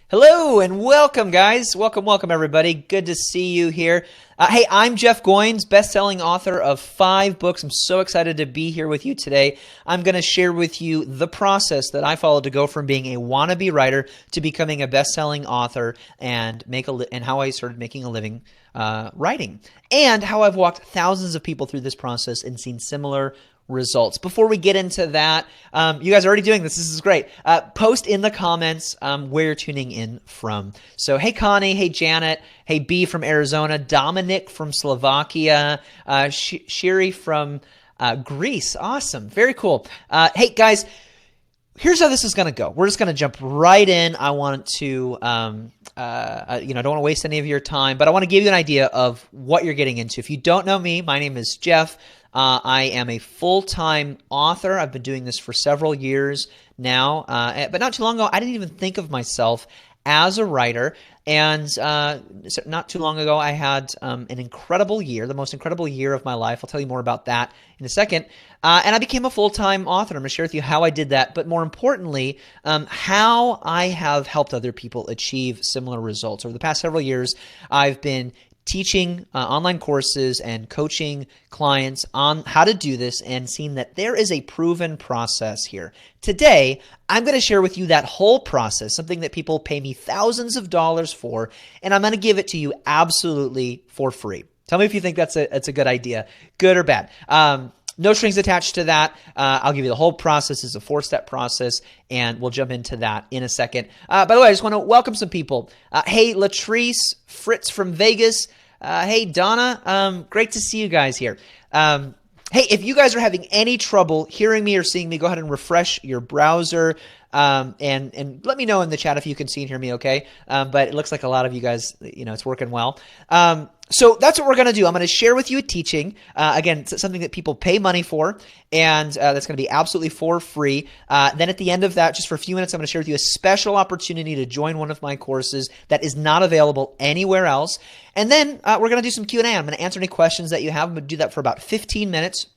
Hello and welcome, guys. Welcome, everybody. Good to see you here. Hey, I'm Jeff Goins, best-selling author of 5 books. I'm so excited to be here with you today. I'm going to share with you the process that I followed to go from being a wannabe writer to becoming a best-selling author and how I started making a living writing, and how I've walked thousands of people through this process and seen similar results. Before we get into that, you guys are already doing this. This is great. Post in the comments where you're tuning in from. So, hey Connie, hey Janet, hey B from Arizona, Dominic from Slovakia, Shiri from Greece. Awesome. Very cool. Hey guys, here's how this is going to go. We're just going to jump right in. I want to, don't want to waste any of your time, but I want to give you an idea of what you're getting into. If you don't know me, my name is Jeff. I am a full-time author. I've been doing this for several years now, but not too long ago, I didn't even think of myself as a writer. And not too long ago, I had an incredible year, the most incredible year of my life. I'll tell you more about that in a second. And I became a full-time author. I'm going to share with you how I did that, but more importantly, how I have helped other people achieve similar results. Over the past several years, I've been teaching online courses and coaching clients on how to do this and seeing that there is a proven process here. Today, I'm going to share with you that whole process, something that people pay me thousands of dollars for, and I'm going to give it to you absolutely for free. Tell me if you think that's a good idea, good or bad. No strings attached to that. I'll give you the whole process. It's a 4-step process, and we'll jump into that in a second. By the way, I just want to welcome some people. Hey, Latrice, Fritz from Vegas. Hey, Donna. Great to see you guys here. Hey, if you guys are having any trouble hearing me or seeing me, go ahead and refresh your browser. And let me know in the chat if you can see and hear me okay. But it looks like a lot of you guys, it's working well. So that's what we're going to do. I'm going to share with you a teaching. Again, it's something that people pay money for, and that's going to be absolutely for free. Then at the end of that, just for a few minutes, I'm going to share with you a special opportunity to join one of my courses that is not available anywhere else. And then we're going to do some Q&A. I'm going to answer any questions that you have. I'm going to do that for about 15 minutes.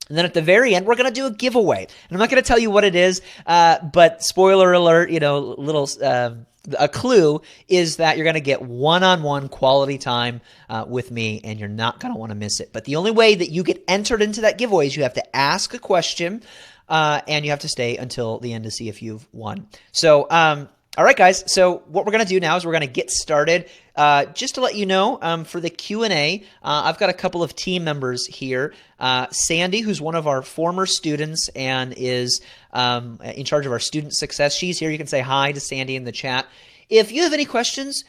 And then at the very end, we're going to do a giveaway. And I'm not going to tell you what it is, but spoiler alert, a clue is that you're going to get one-on-one quality time with me, and you're not going to want to miss it. But the only way that you get entered into that giveaway is you have to ask a question, and you have to stay until the end to see if you've won. So, all right, guys. So what we're going to do now is we're going to get started. Just to let you know, for the Q&A, I've got a couple of team members here. Sandy, who's one of our former students and is in charge of our student success. She's here. You can say hi to Sandy in the chat. If you have any questions,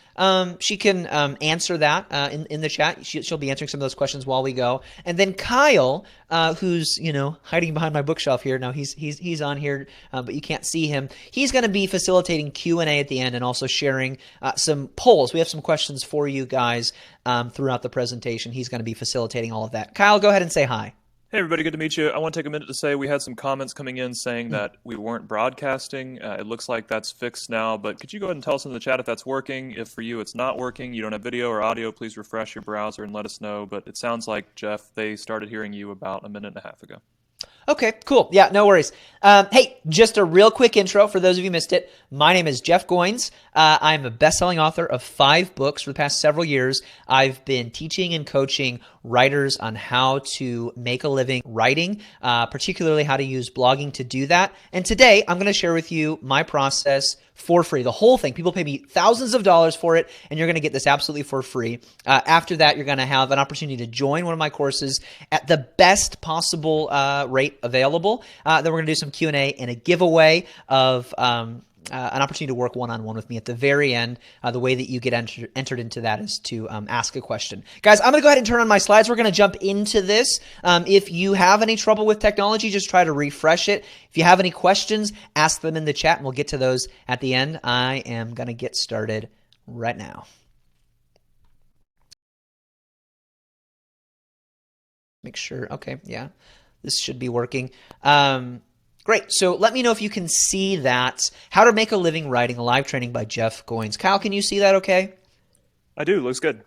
she can answer that in the chat. She'll be answering some of those questions while we go. And then Kyle, who's hiding behind my bookshelf here. Now he's on here, but you can't see him. He's going to be facilitating Q&A at the end and also sharing some polls. We have some questions for you guys throughout the presentation. He's going to be facilitating all of that. Kyle, go ahead and say hi. Hey everybody, good to meet you. I want to take a minute to say we had some comments coming in saying that we weren't broadcasting. It looks like that's fixed now, but could you go ahead and tell us in the chat if that's working? If for you it's not working, you don't have video or audio, please refresh your browser and let us know. But it sounds like, Jeff, they started hearing you about a minute and a half ago. Okay, cool. Yeah, no worries. Hey, just a real quick intro for those of you who missed it. My name is Jeff Goins. I'm a best-selling author of 5 books for the past several years. I've been teaching and coaching writers on how to make a living writing, particularly how to use blogging to do that. And today, I'm going to share with you my process for free, the whole thing. People pay me thousands of dollars for it, and you're going to get this absolutely for free. After that, you're going to have an opportunity to join one of my courses at the best possible rate available. Then we're going to do some Q&A and a giveaway of an opportunity to work one-on-one with me at the very end. The way that you get entered into that is to ask a question. Guys, I'm going to go ahead and turn on my slides. We're going to jump into this. If you have any trouble with technology, just try to refresh it. If you have any questions, ask them in the chat, and we'll get to those at the end. I am going to get started right now. Make sure. Okay, yeah, this should be working. Great. So let me know if you can see that. How to Make a Living Writing, a live training by Jeff Goins. Kyle, can you see that okay? I do. Looks good.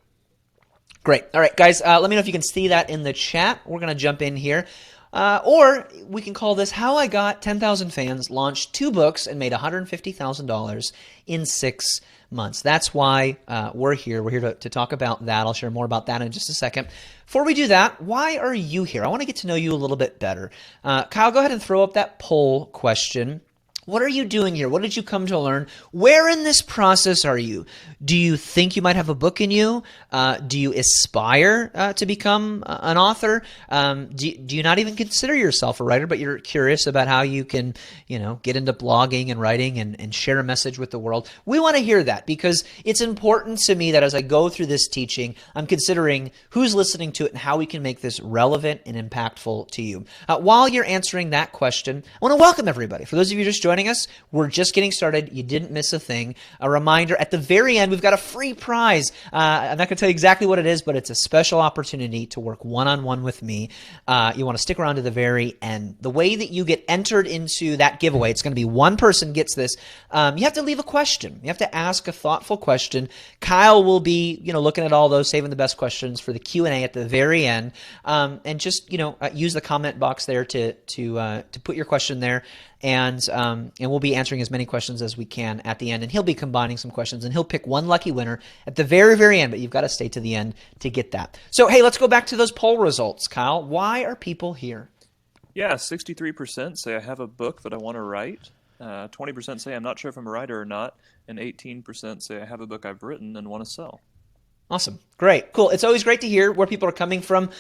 Great. All right, guys, let me know if you can see that in the chat. We're going to jump in here. Or we can call this How I Got 10,000 Fans, Launched 2 Books, and Made $150,000 in 6 months. That's why we're here. We're here to talk about that. I'll share more about that in just a second. Before we do that, why are you here? I want to get to know you a little bit better. Kyle, go ahead and throw up that poll question. What are you doing here? What did you come to learn? Where in this process are you? Do you think you might have a book in you? Do you aspire to become an author? Do you not even consider yourself a writer, but you're curious about how you can, get into blogging and writing and share a message with the world? We want to hear that because it's important to me that as I go through this teaching, I'm considering who's listening to it and how we can make this relevant and impactful to you. While you're answering that question, I want to welcome everybody. For those of you just joining us, we're just getting started. You didn't miss a thing. A reminder, at the very end, we've got a free prize. I'm not going to tell you exactly what it is, but it's a special opportunity to work one-on-one with me. You want to stick around to the very end. The way that you get entered into that giveaway, it's going to be one person gets this. You have to leave a question. You have to ask a thoughtful question. Kyle will be, looking at all those, saving the best questions for the Q&A at the very end. And just, use the comment box there to put your question there. And we'll be answering as many questions as we can at the end. And he'll be combining some questions, and he'll pick one lucky winner at the very, very end. But you've got to stay to the end to get that. So, hey, let's go back to those poll results, Kyle. Why are people here? Yeah, 63% say I have a book that I want to write. 20% say I'm not sure if I'm a writer or not. And 18% say I have a book I've written and want to sell. Awesome. Great. Cool. It's always great to hear where people are coming from.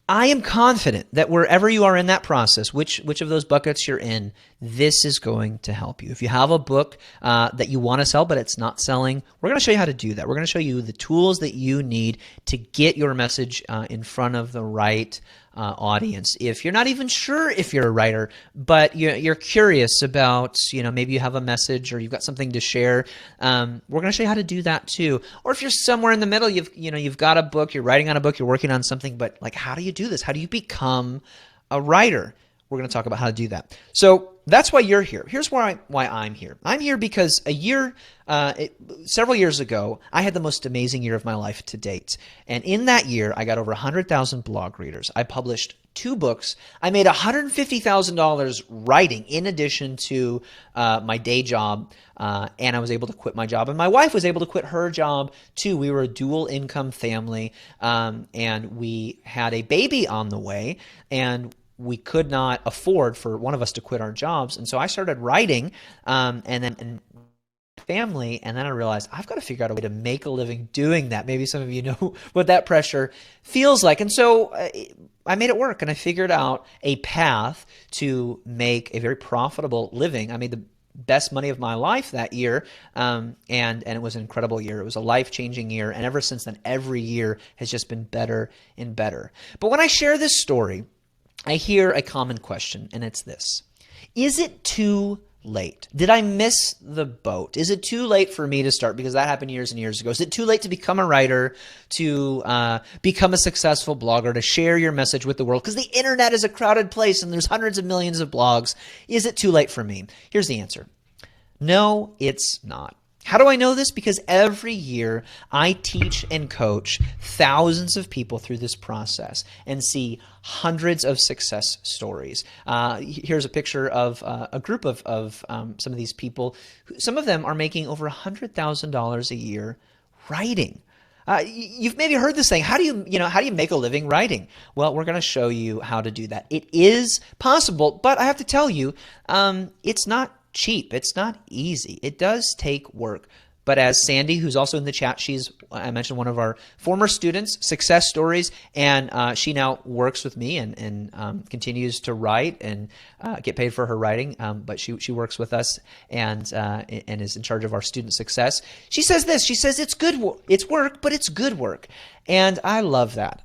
I am confident that wherever you are in that process, which of those buckets you're in, this is going to help you. If you have a book that you want to sell but it's not selling, we're going to show you how to do that. We're going to show you the tools that you need to get your message in front of the right audience. If you're not even sure if you're a writer, but you're curious about, maybe you have a message or you've got something to share, we're going to show you how to do that too. Or if you're somewhere in the middle, you've got a book, you're writing on a book, you're working on something, but how do you do this? How do you become a writer? We're going to talk about how to do that. So that's why you're here. Here's why I'm here. I'm here because several years ago, I had the most amazing year of my life to date. And in that year, I got over 100,000 blog readers. I published 2 books. I made $150,000 writing in addition to my day job. And I was able to quit my job. And my wife was able to quit her job too. We were a dual income family. And we had a baby on the way. And we could not afford for one of us to quit our jobs. And so I started writing and family. And then I realized I've got to figure out a way to make a living doing that. Maybe some of you know what that pressure feels like. And so I made it work, and I figured out a path to make a very profitable living. I made the best money of my life that year, and it was an incredible year. It was a life-changing year, and ever since then, every year has just been better and better. But when I share this story, I hear a common question, and it's this. Is it too late? Did I miss the boat? Is it too late for me to start? Because that happened years and years ago. Is it too late to become a writer, to become a successful blogger, to share your message with the world? Because the internet is a crowded place and there's hundreds of millions of blogs. Is it too late for me? Here's the answer. No, it's not. How do I know this? Because every year I teach and coach thousands of people through this process and see hundreds of success stories. Here's a picture of a group of some of these people. Some of them are making over $100,000 a year writing. You've maybe heard this thing. How do you make a living writing? Well, we're going to show you how to do that. It is possible, but I have to tell you, it's not cheap. It's not easy. It does take work. But as Sandy, who's also in the chat, I mentioned one of our former students, success stories, and she now works with me and continues to write and get paid for her writing. But she works with us and is in charge of our student success. She says this. She says it's work, but it's good work, and I love that.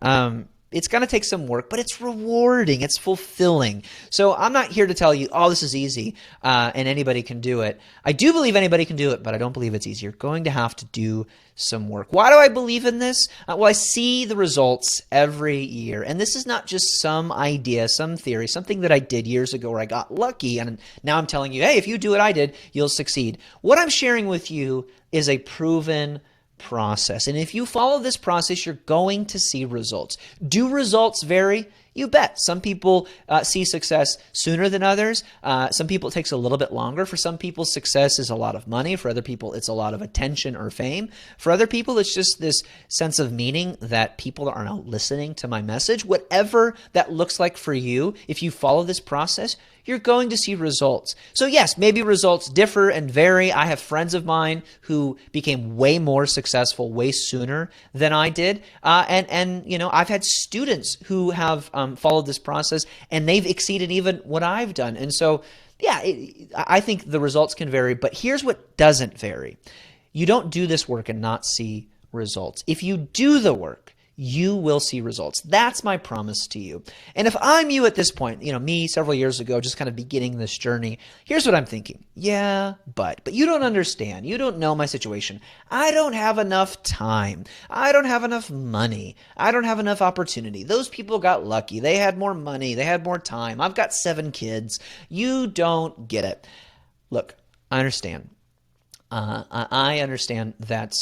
It's going to take some work, but it's rewarding. It's fulfilling. So I'm not here to tell you, oh, this is easy and anybody can do it. I do believe anybody can do it, but I don't believe it's easy. You're going to have to do some work. Why do I believe in this? Well, I see the results every year. And this is not just some idea, some theory, something that I did years ago where I got lucky. And now I'm telling you, hey, if you do what I did, you'll succeed. What I'm sharing with you is a proven process. And if you follow this process, you're going to see results. Do results vary? You bet. Some people see success sooner than others. Some people it takes a little bit longer. For some people, success is a lot of money. For other people, it's a lot of attention or fame. For other people, it's just this sense of meaning that people are now listening to my message. Whatever that looks like for you, if you follow this process, you're going to see results. So yes, maybe results differ and vary. I have friends of mine who became way more successful way sooner than I did. And you know, I've had students who have followed this process and they've exceeded even what I've done. And so, yeah, I think the results can vary, but here's what doesn't vary. You don't do this work and not see results. If you do the work, you will see results. That's my promise to you. And if I'm you at this point, you know, me several years ago, just kind of beginning this journey, here's what I'm thinking. Yeah, but you don't understand. You don't know my situation. I don't have enough time. I don't have enough money. I don't have enough opportunity. Those people got lucky. They had more money. They had more time. I've got 7 kids. You don't get it. Look, I understand. I understand that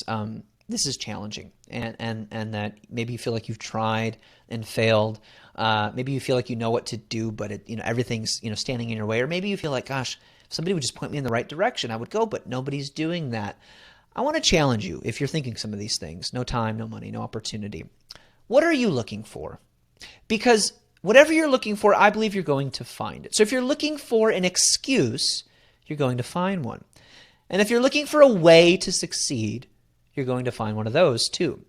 this is challenging and that maybe you feel like you've tried and failed. Maybe you feel like you know what to do, but everything's standing in your way. Or maybe you feel like, gosh, if somebody would just point me in the right direction, I would go, but nobody's doing that. I want to challenge you if you're thinking some of these things. No time, no money, no opportunity. What are you looking for? Because whatever you're looking for, I believe you're going to find it. So if you're looking for an excuse, you're going to find one. And if you're looking for a way to succeed, you're going to find one of those too.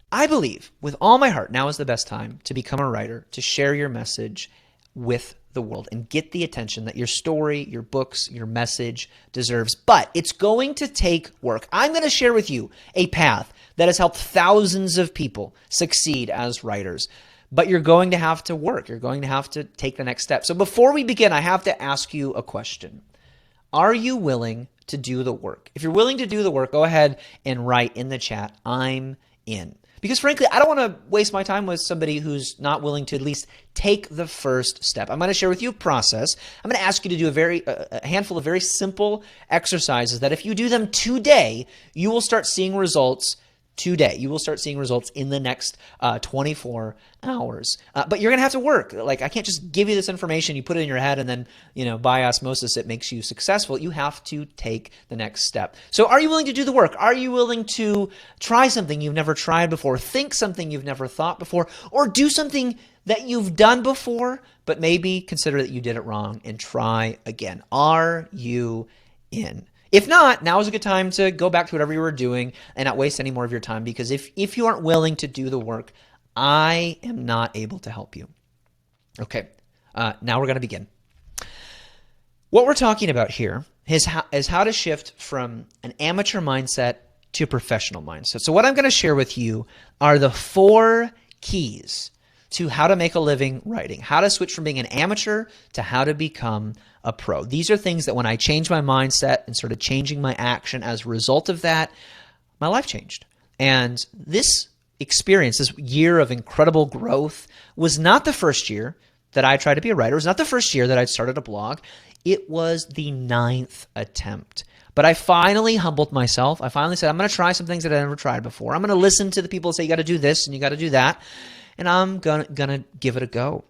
I believe with all my heart, now is the best time to become a writer, to share your message with the world and get the attention that your story, your books, your message deserves. But it's going to take work. I'm going to share with you a path that has helped thousands of people succeed as writers. But you're going to have to work. You're going to have to take the next step. So before we begin, I have to ask you a question. Are you willing to do the work? If you're willing to do the work, go ahead and write in the chat, I'm in. Because frankly, I don't want to waste my time with somebody who's not willing to at least take the first step. I'm going to share with you a process. I'm going to ask you to do a handful of very simple exercises that if you do them today, you will start seeing results today. You will start seeing results in the next 24 hours. But you're going to have to work. Like, I can't just give you this information, you put it in your head, and then, by osmosis, it makes you successful. You have to take the next step. So are you willing to do the work? Are you willing to try something you've never tried before, think something you've never thought before, or do something that you've done before, but maybe consider that you did it wrong and try again? Are you in? If not, now is a good time to go back to whatever you were doing and not waste any more of your time, because if you aren't willing to do the work, I am not able to help you. Okay, now we're going to begin. What we're talking about here is how to shift from an amateur mindset to a professional mindset. So what I'm going to share with you are the 4 keys to how to make a living writing, how to switch from being an amateur to how to become a pro. These are things that when I changed my mindset and started changing my action as a result of that, my life changed. And this experience, this year of incredible growth, was not the first year that I tried to be a writer. It was not the first year that I started a blog. It was the 9th attempt. But I finally humbled myself. I finally said, I'm going to try some things that I never tried before. I'm going to listen to the people who say you got to do this and you got to do that. And I'm gonna give it a go.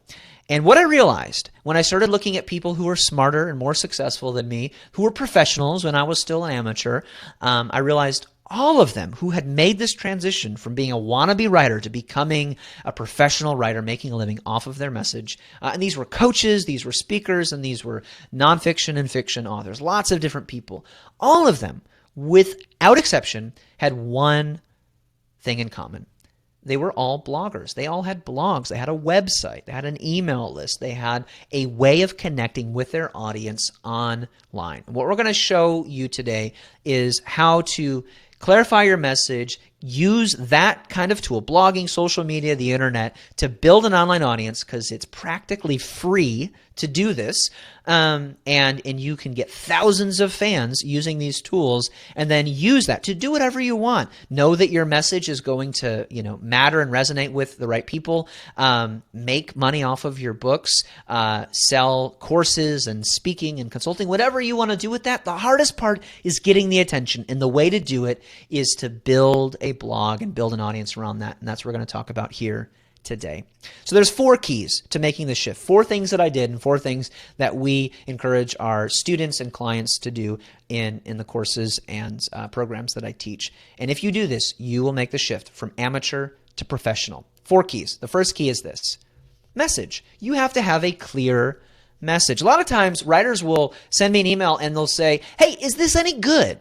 And what I realized when I started looking at people who were smarter and more successful than me, who were professionals when I was still an amateur, I realized all of them who had made this transition from being a wannabe writer to becoming a professional writer, making a living off of their message. And these were coaches, these were speakers, and these were nonfiction and fiction authors, lots of different people. All of them, without exception, had one thing in common. They were all bloggers. They all had blogs. They had a website. They had an email list. They had a way of connecting with their audience online. What we're going to show you today is how to clarify your message, use that kind of tool, blogging, social media, the internet, to build an online audience, because it's practically free to do this. And you can get thousands of fans using these tools, and then use that to do whatever you want. Know that your message is going to, matter and resonate with the right people. Make money off of your books, sell courses and speaking and consulting, whatever you want to do with that. The hardest part is getting the attention, and the way to do it is to build a blog and build an audience around that. And that's what we're going to talk about here today. So there's 4 keys to making the shift, 4 things that I did and 4 things that we encourage our students and clients to do in the courses and programs that I teach. And if you do this, you will make the shift from amateur to professional. 4 keys. The first key is this: message. You have to have a clear message. A lot of times writers will send me an email and they'll say, hey, is this any good?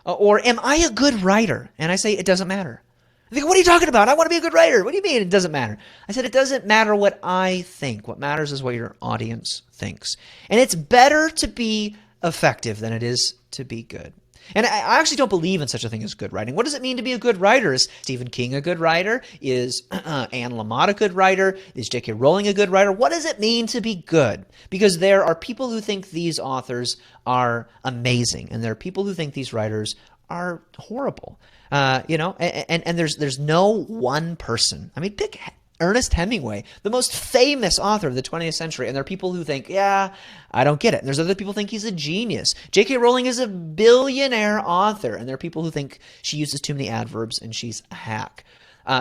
Or am I a good writer? And I say, it doesn't matter. They go, what are you talking about? I want to be a good writer. What do you mean it doesn't matter? I said, it doesn't matter what I think. What matters is what your audience thinks. And it's better to be effective than it is to be good. And I actually don't believe in such a thing as good writing. What does it mean to be a good writer? Is Stephen King a good writer? Is Anne Lamott a good writer? Is J.K. Rowling a good writer? What does it mean to be good? Because there are people who think these authors are amazing, and there are people who think these writers are horrible. And there's no one person. I mean, pick Ernest Hemingway, the most famous author of the 20th century. And there are people who think, yeah, I don't get it. And there's other people who think he's a genius. J.K. Rowling is a billionaire author. And there are people who think she uses too many adverbs and she's a hack.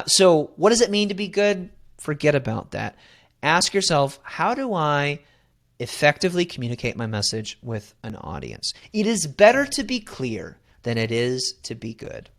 So what does it mean to be good? Forget about that. Ask yourself, how do I effectively communicate my message with an audience? It is better to be clear than it is to be good.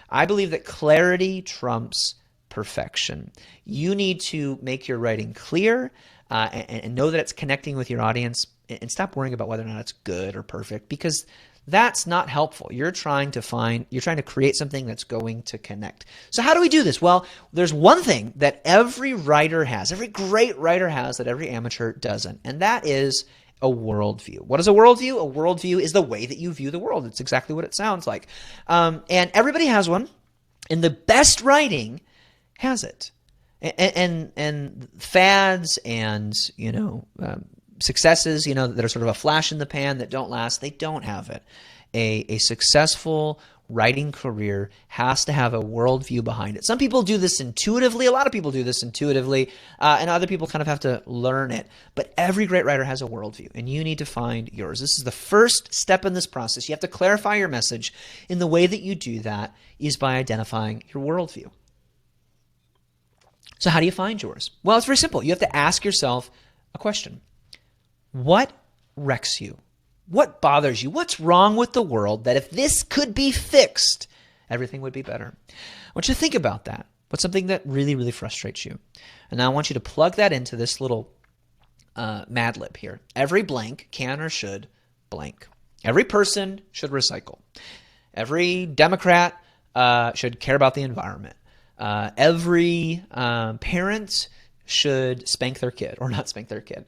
I believe that clarity trumps perfection. You need to make your writing clear and know that it's connecting with your audience, and stop worrying about whether or not it's good or perfect, because that's not helpful. You're trying to create something that's going to connect. So how do we do this? Well, there's one thing that every writer has, every great writer has, that every amateur doesn't, and that is a worldview. What is a worldview? A worldview is the way that you view the world. It's exactly what it sounds like. And everybody has one, and the best writing has it. And fads and, successes, that are sort of a flash in the pan that don't last, they don't have it. A successful writing career has to have a worldview behind it. Some people do this intuitively. A lot of people do this intuitively, and other people kind of have to learn it. But every great writer has a worldview, and you need to find yours. This is the first step in this process. You have to clarify your message, and the way that you do that is by identifying your worldview. So how do you find yours? Well, it's very simple. You have to ask yourself a question. What wrecks you? What bothers you? What's wrong with the world that if this could be fixed, everything would be better? I want you to think about that. What's something that really, really frustrates you? And now I want you to plug that into this little Mad Lib here. Every blank can or should blank. Every person should recycle. Every Democrat should care about the environment. Every parent should spank their kid or not spank their kid.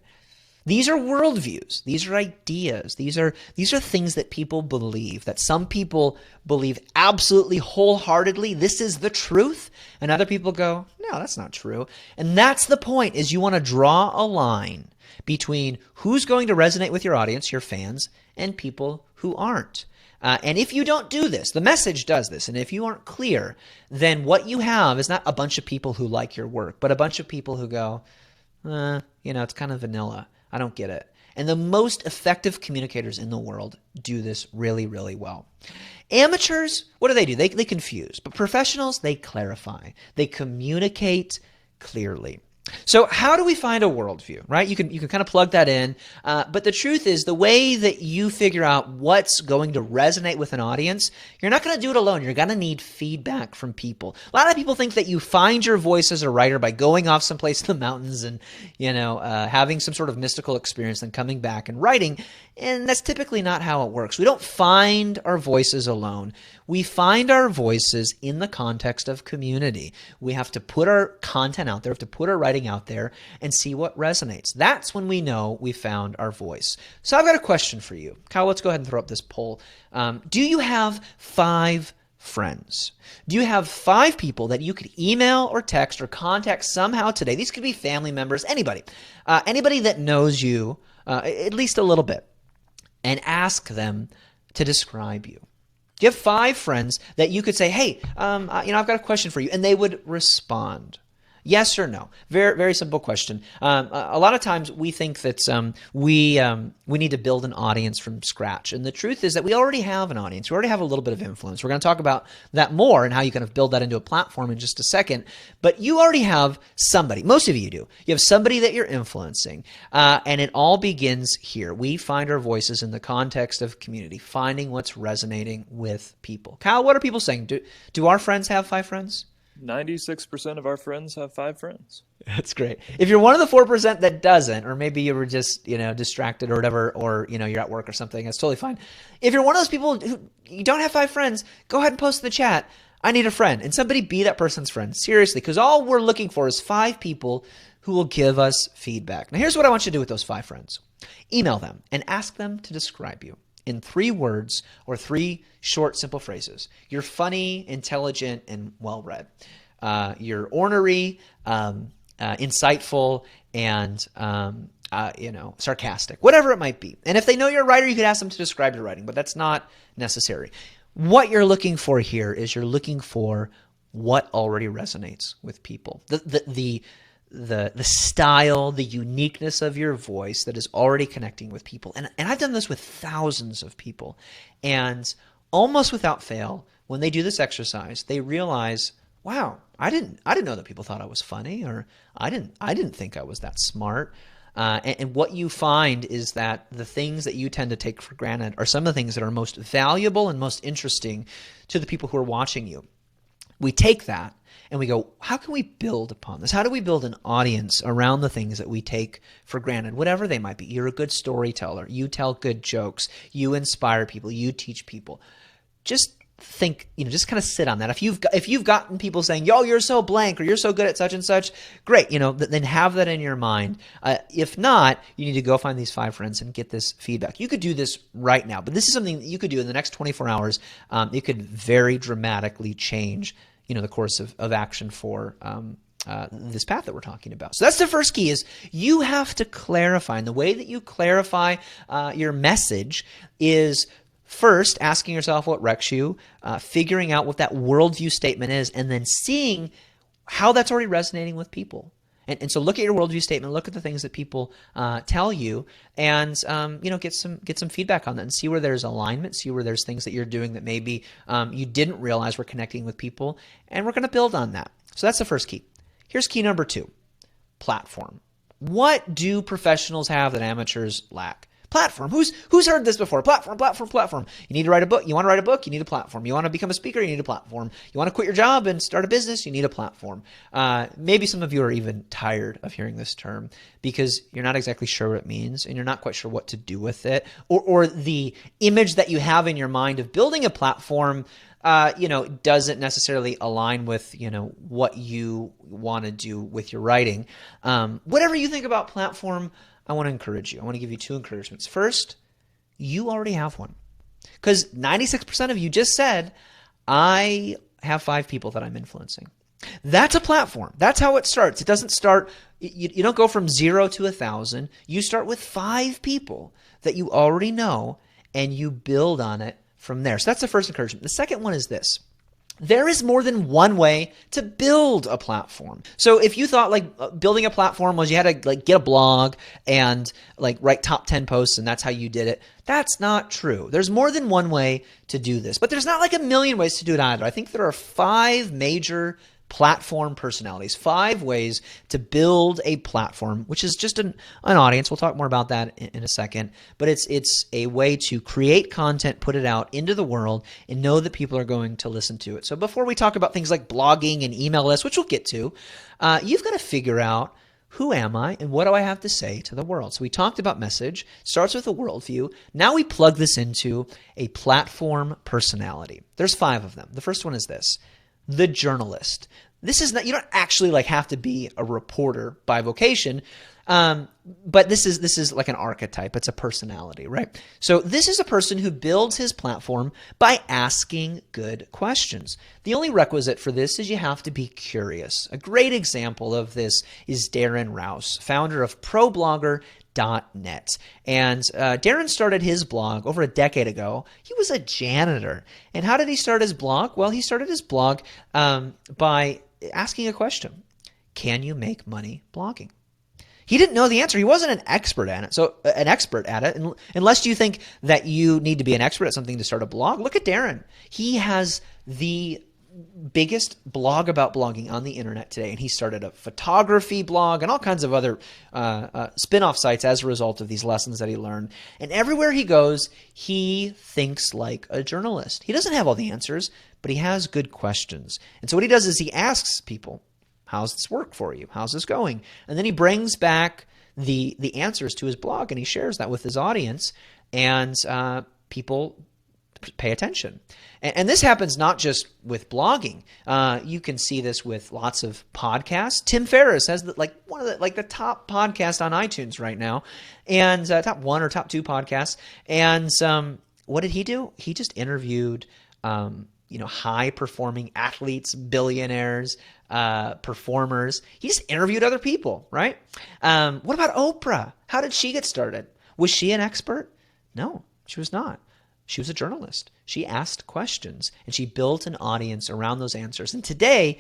These are worldviews. These are ideas. These are things that people believe, that some people believe absolutely wholeheartedly. This is the truth. And other people go, no, that's not true. And that's the point, is you want to draw a line between who's going to resonate with your audience, your fans, and people who aren't. And if you don't do this, the message does this. And if you aren't clear, then what you have is not a bunch of people who like your work, but a bunch of people who go, it's kind of vanilla. I don't get it. And the most effective communicators in the world do this really, really well. Amateurs, what do? They confuse. But professionals, they clarify. They communicate clearly. So how do we find a worldview, right? You can kind of plug that in. But the truth is, the way that you figure out what's going to resonate with an audience, you're not going to do it alone. You're going to need feedback from people. A lot of people think that you find your voice as a writer by going off someplace in the mountains and, having some sort of mystical experience and coming back and writing. And that's typically not how it works. We don't find our voices alone. We find our voices in the context of community. We have to put our content out there, we have to put our writing out there and see what resonates. That's when we know we found our voice. So I've got a question for you. Kyle, let's go ahead and throw up this poll. Do you have 5 friends? Do you have 5 people that you could email or text or contact somehow today? These could be family members, anybody that knows you at least a little bit, and ask them to describe you. Do you have 5 friends that you could say, hey, I've got a question for you, and they would respond? Yes or no? Very, very simple question. A lot of times we think that we need to build an audience from scratch. And the truth is that we already have an audience. We already have a little bit of influence. We're going to talk about that more and how you kind of build that into a platform in just a second. But you already have somebody. Most of you do. You have somebody that you're influencing. And it all begins here. We find our voices in the context of community, finding what's resonating with people. Kyle, what are people saying? Do our friends have 5 friends? 96% of our friends have 5 friends. That's great. If you're one of the 4% that doesn't, or maybe you were just, distracted or whatever, or, you're at work or something, that's totally fine. If you're one of those people who you don't have 5 friends, go ahead and post in the chat, I need a friend. And somebody be that person's friend. Seriously, because all we're looking for is 5 people who will give us feedback. Now, here's what I want you to do with those 5 friends. Email them and ask them to describe you in 3 words or 3 short, simple phrases. You're funny, intelligent, and well-read. You're ornery, insightful, and sarcastic. Whatever it might be. And if they know you're a writer, you could ask them to describe your writing, but that's not necessary. What you're looking for here is you're looking for what already resonates with people. The style, the uniqueness of your voice that is already connecting with people. And I've done this with thousands of people. And almost without fail, when they do this exercise, they realize, wow, I didn't know that people thought I was funny, or I didn't think I was that smart. And what you find is that the things that you tend to take for granted are some of the things that are most valuable and most interesting to the people who are watching you. We take that and we go, how can we build upon this? How do we build an audience around the things that we take for granted, whatever they might be? You're a good storyteller. You tell good jokes. You inspire people. You teach people. Just think, just kind of sit on that. If you've gotten people saying, yo, you're so blank, or you're so good at such and such, great. Then have that in your mind. If not, you need to go find these 5 friends and get this feedback. You could do this right now, but this is something that you could do in the next 24 hours. It could very dramatically change the course of action for this path that we're talking about. So that's the first key, is you have to clarify. And the way that you clarify your message is first asking yourself what wrecks you, figuring out what that worldview statement is, and then seeing how that's already resonating with people. And so look at your worldview statement, look at the things that people tell you, and get some feedback on that, and see where there's alignment, see where there's things that you're doing that maybe you didn't realize were connecting with people, and we're going to build on that. So that's the first key. Here's key number 2, platform. What do professionals have that amateurs lack? Platform. Who's heard this before? Platform. You need to write a book. You want to write a book? You need a platform. You want to become a speaker? You need a platform. You want to quit your job and start a business? You need a platform. Maybe some of you are even tired of hearing this term because you're not exactly sure what it means and you're not quite sure what to do with it, or the image that you have in your mind of building a platform doesn't necessarily align with, what you want to do with your writing. Whatever you think about platform, I want to encourage you. I want to give you 2 encouragements. First, you already have one. Because 96% of you just said, I have 5 people that I'm influencing. That's a platform. That's how it starts. It doesn't start, you don't go from 0 to 1,000. You start with 5 people that you already know, and you build on it from there. So that's the first encouragement. The second one is this. There is more than one way to build a platform. So if you thought building a platform was you had to get a blog and write top 10 posts and that's how you did it, that's not true. There's more than one way to do this, but there's not a million ways to do it either. I think there are 5 major platform personalities, 5 ways to build a platform, which is just an audience. We'll talk more about that in a second, but it's a way to create content, put it out into the world, and know that people are going to listen to it. So before we talk about things like blogging and email lists, which we'll get to, you've got to figure out, who am I and what do I have to say to the world? So we talked about message, starts with a worldview. Now we plug this into a platform personality. There's 5 of them. The first one is this. The journalist. This is not, you don't actually have to be a reporter by vocation, but this is like an archetype. It's a personality, right? So this is a person who builds his platform by asking good questions. The only requisite for this is you have to be curious. A great example of this is Darren Rowse, founder of ProBlogger.net. And Darren started his blog over a decade ago. He was a janitor. And how did he start his blog? Well, he started his blog by asking a question. can you make money blogging? He didn't know the answer. He wasn't an expert at it. Unless you think that you need to be an expert at something to start a blog, look at Darren. He has the biggest blog about blogging on the internet today, and he started a photography blog and all kinds of other spin-off sites as a result of these lessons that he learned. And everywhere he goes, he thinks like a journalist. He doesn't have all the answers, but he has good questions. And so what he does is he asks people, how's this work for you? How's this going? And then he brings back the answers to his blog, and he shares that with his audience, and people pay attention. And this happens not just with blogging. You can see this with lots of podcasts. Tim Ferriss has one of the top podcast on iTunes right now, and top one or top two podcasts. And what did he do? He just interviewed high performing athletes, billionaires, performers. He just interviewed other people, right? What about Oprah? How did she get started? Was she an expert? No, she was not. She was a journalist. She asked questions, and she built an audience around those answers. And today,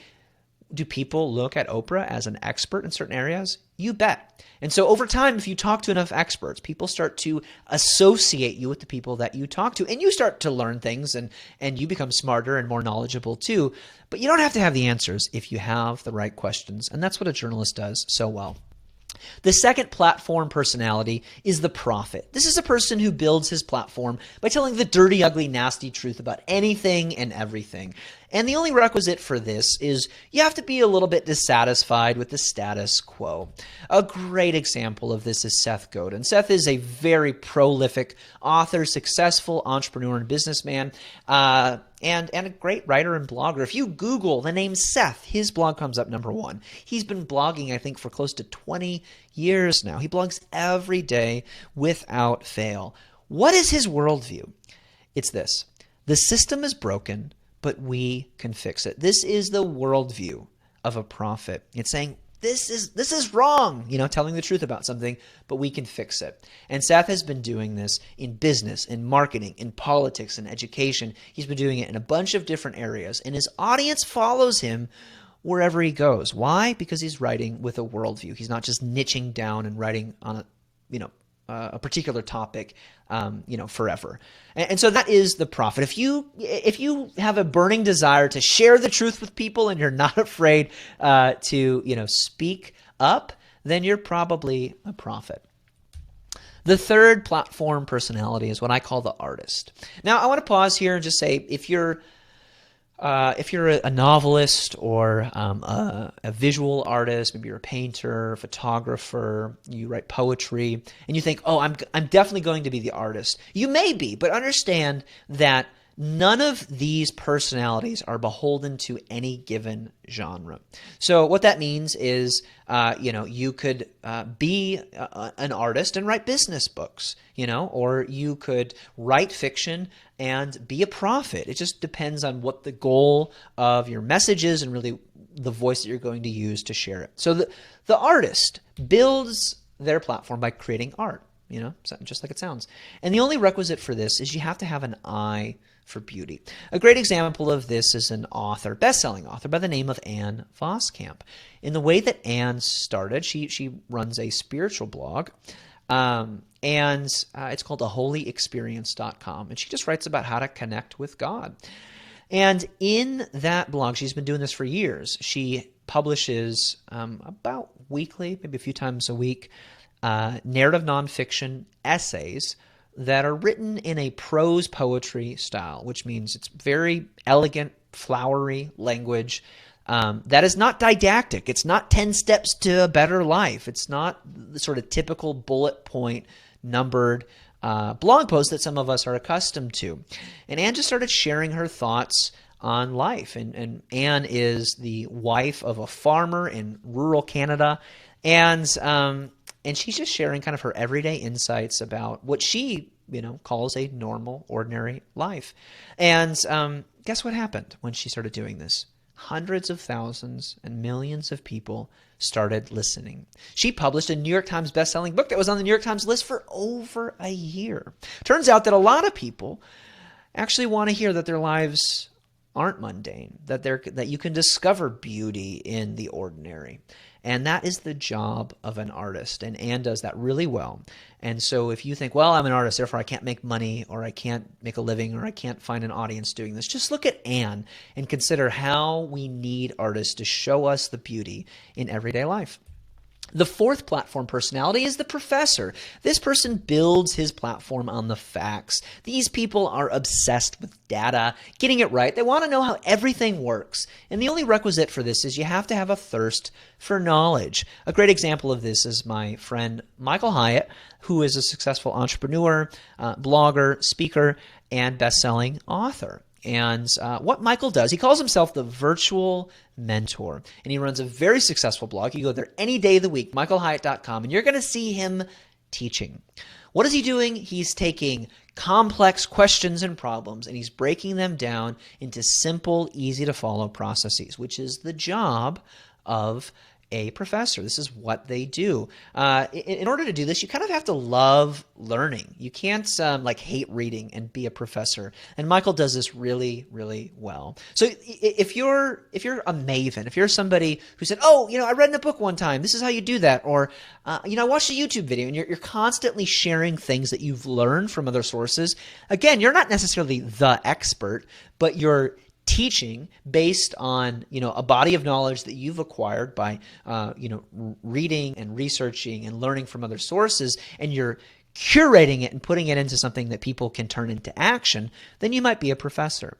do people look at Oprah as an expert in certain areas? You bet. And so over time, if you talk to enough experts, people start to associate you with the people that you talk to, and you start to learn things, and you become smarter and more knowledgeable too. But you don't have to have the answers if you have the right questions, and that's what a journalist does so well. The second platform personality is the prophet. This is a person who builds his platform by telling the dirty, ugly, nasty truth about anything and everything. And the only requisite for this is you have to be a little bit dissatisfied with the status quo. A great example of this is Seth Godin. Seth is a very prolific author, successful entrepreneur and businessman, and a great writer and blogger. If you Google the name Seth, his blog comes up number one. He's been blogging, I think, for close to 20 years now. He blogs every day without fail. What is his worldview? It's this: the system is broken, but we can fix it. This is the worldview of a prophet. It's saying, this is wrong, telling the truth about something, but we can fix it. And Seth has been doing this in business, in marketing, in politics, in education. He's been doing it in a bunch of different areas, and his audience follows him wherever he goes. Why? Because he's writing with a worldview. He's not just niching down and writing on a particular topic, forever. And so that is the prophet. If you have a burning desire to share the truth with people and you're not afraid to speak up, then you're probably a prophet. The third platform personality is what I call the artist. Now, I want to pause here and just say, if you're a novelist or a visual artist, maybe you're a painter, photographer, you write poetry, and you think, oh, I'm definitely going to be the artist. You may be, but understand that none of these personalities are beholden to any given genre. So what that means is, you could be an artist and write business books, or you could write fiction and be a prophet. It just depends on what the goal of your message is and really the voice that you're going to use to share it. So the artist builds their platform by creating art, just like it sounds. And the only requisite for this is you have to have an eye for beauty. A great example of this is an author, best-selling author by the name of Ann Voskamp. In the way that Ann started, she runs a spiritual blog, and it's called theholyexperience.com, and she just writes about how to connect with God. And in that blog, she's been doing this for years. She publishes about weekly, maybe a few times a week, narrative nonfiction essays that are written in a prose poetry style, which means it's very elegant, flowery language that is not didactic. It's not 10 steps to a better life. It's not the sort of typical bullet point numbered blog post that some of us are accustomed to. And Ann just started sharing her thoughts on life. And Ann is the wife of a farmer in rural Canada. And she's just sharing kind of her everyday insights about what she, calls a normal, ordinary life. And guess what happened when she started doing this? Hundreds of thousands and millions of people started listening. She published a New York Times bestselling book that was on the New York Times list for over a year. Turns out that a lot of people actually want to hear that their lives aren't mundane, that you can discover beauty in the ordinary. And that is the job of an artist. And Anne does that really well. And so if you think, well, I'm an artist, therefore I can't make money, or I can't make a living, or I can't find an audience doing this, just look at Anne and consider how we need artists to show us the beauty in everyday life. The fourth platform personality is the professor. This person builds his platform on the facts. These people are obsessed with data, getting it right. They want to know how everything works. And the only requisite for this is you have to have a thirst for knowledge. A great example of this is my friend Michael Hyatt, who is a successful entrepreneur, blogger, speaker, and best-selling author. And what Michael does, he calls himself the virtual mentor, and he runs a very successful blog. You go there any day of the week, michaelhyatt.com, and you're going to see him teaching. What is he doing? He's taking complex questions and problems, and he's breaking them down into simple, easy-to-follow processes, which is the job of a professor. This is what they do. In order to do this, you kind of have to love learning. You can't like hate reading and be a professor. And Michael does this really, really well. So if you're a maven, if you're somebody who said, oh, I read in a book one time, this is how you do that, or I watched a YouTube video, and you're constantly sharing things that you've learned from other sources. Again, you're not necessarily the expert, but you're teaching based on a body of knowledge that you've acquired by reading and researching and learning from other sources, and you're curating it and putting it into something that people can turn into action, then you might be a professor.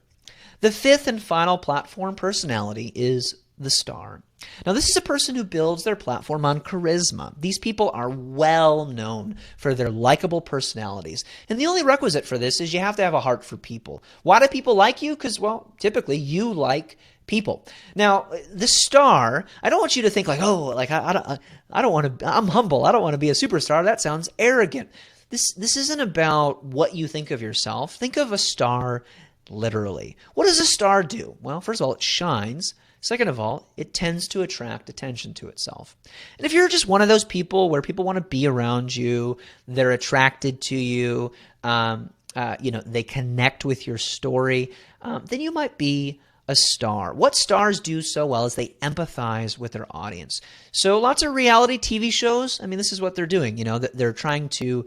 The fifth and final platform personality is the star. Now, this is a person who builds their platform on charisma. These people are well known for their likable personalities. And the only requisite for this is you have to have a heart for people. Why do people like you? Because, well, typically you like people. Now, the star, I don't want you to think like, oh, like I don't want to, I'm humble. I don't want to be a superstar. That sounds arrogant. This isn't about what you think of yourself. Think of a star literally. What does a star do? Well, first of all, it shines. Second of all, it tends to attract attention to itself. And if you're just one of those people where people want to be around you, they're attracted to you, they connect with your story, then you might be a star. What stars do so well is they empathize with their audience. So lots of reality TV shows, this is what they're doing. They're trying to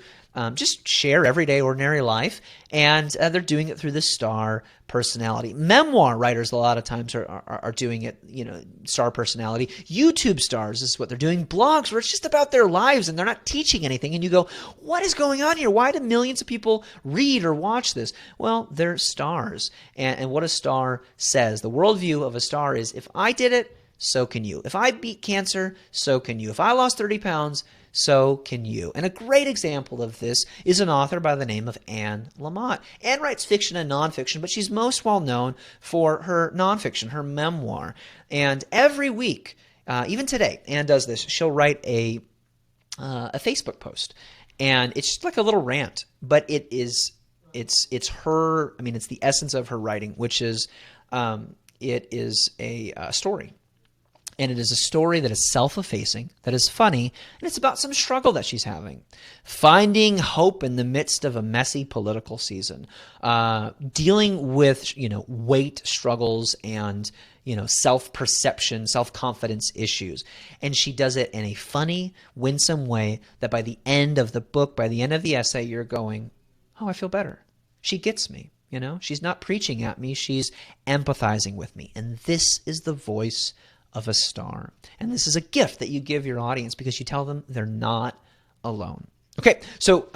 just share everyday ordinary life, and they're doing it through the star personality. Memoir writers a lot of times are doing it, star personality. YouTube stars, this is what they're doing. Blogs where it's just about their lives and they're not teaching anything, and you go, what is going on here? Why do millions of people read or watch this? Well, they're stars, and what a star says, the worldview of a star is, if I did it, so can you. If I beat cancer, so can you. If I lost 30 pounds, so can you. And a great example of this is an author by the name of Anne Lamott. Anne writes fiction and nonfiction, but she's most well known for her nonfiction, her memoir. And every week, even today, Anne does this. She'll write a Facebook post, and it's just like a little rant, but it's her. It's the essence of her writing, which is it is a story. And it is a story that is self-effacing, that is funny, and it's about some struggle that she's having. Finding hope in the midst of a messy political season. Dealing with, weight struggles and, self-perception, self-confidence issues. And she does it in a funny, winsome way that by the end of the book, by the end of the essay, you're going, oh, I feel better. She gets me, She's not preaching at me. She's empathizing with me. And this is the voice of a star. And this is a gift that you give your audience because you tell them they're not alone. Okay, so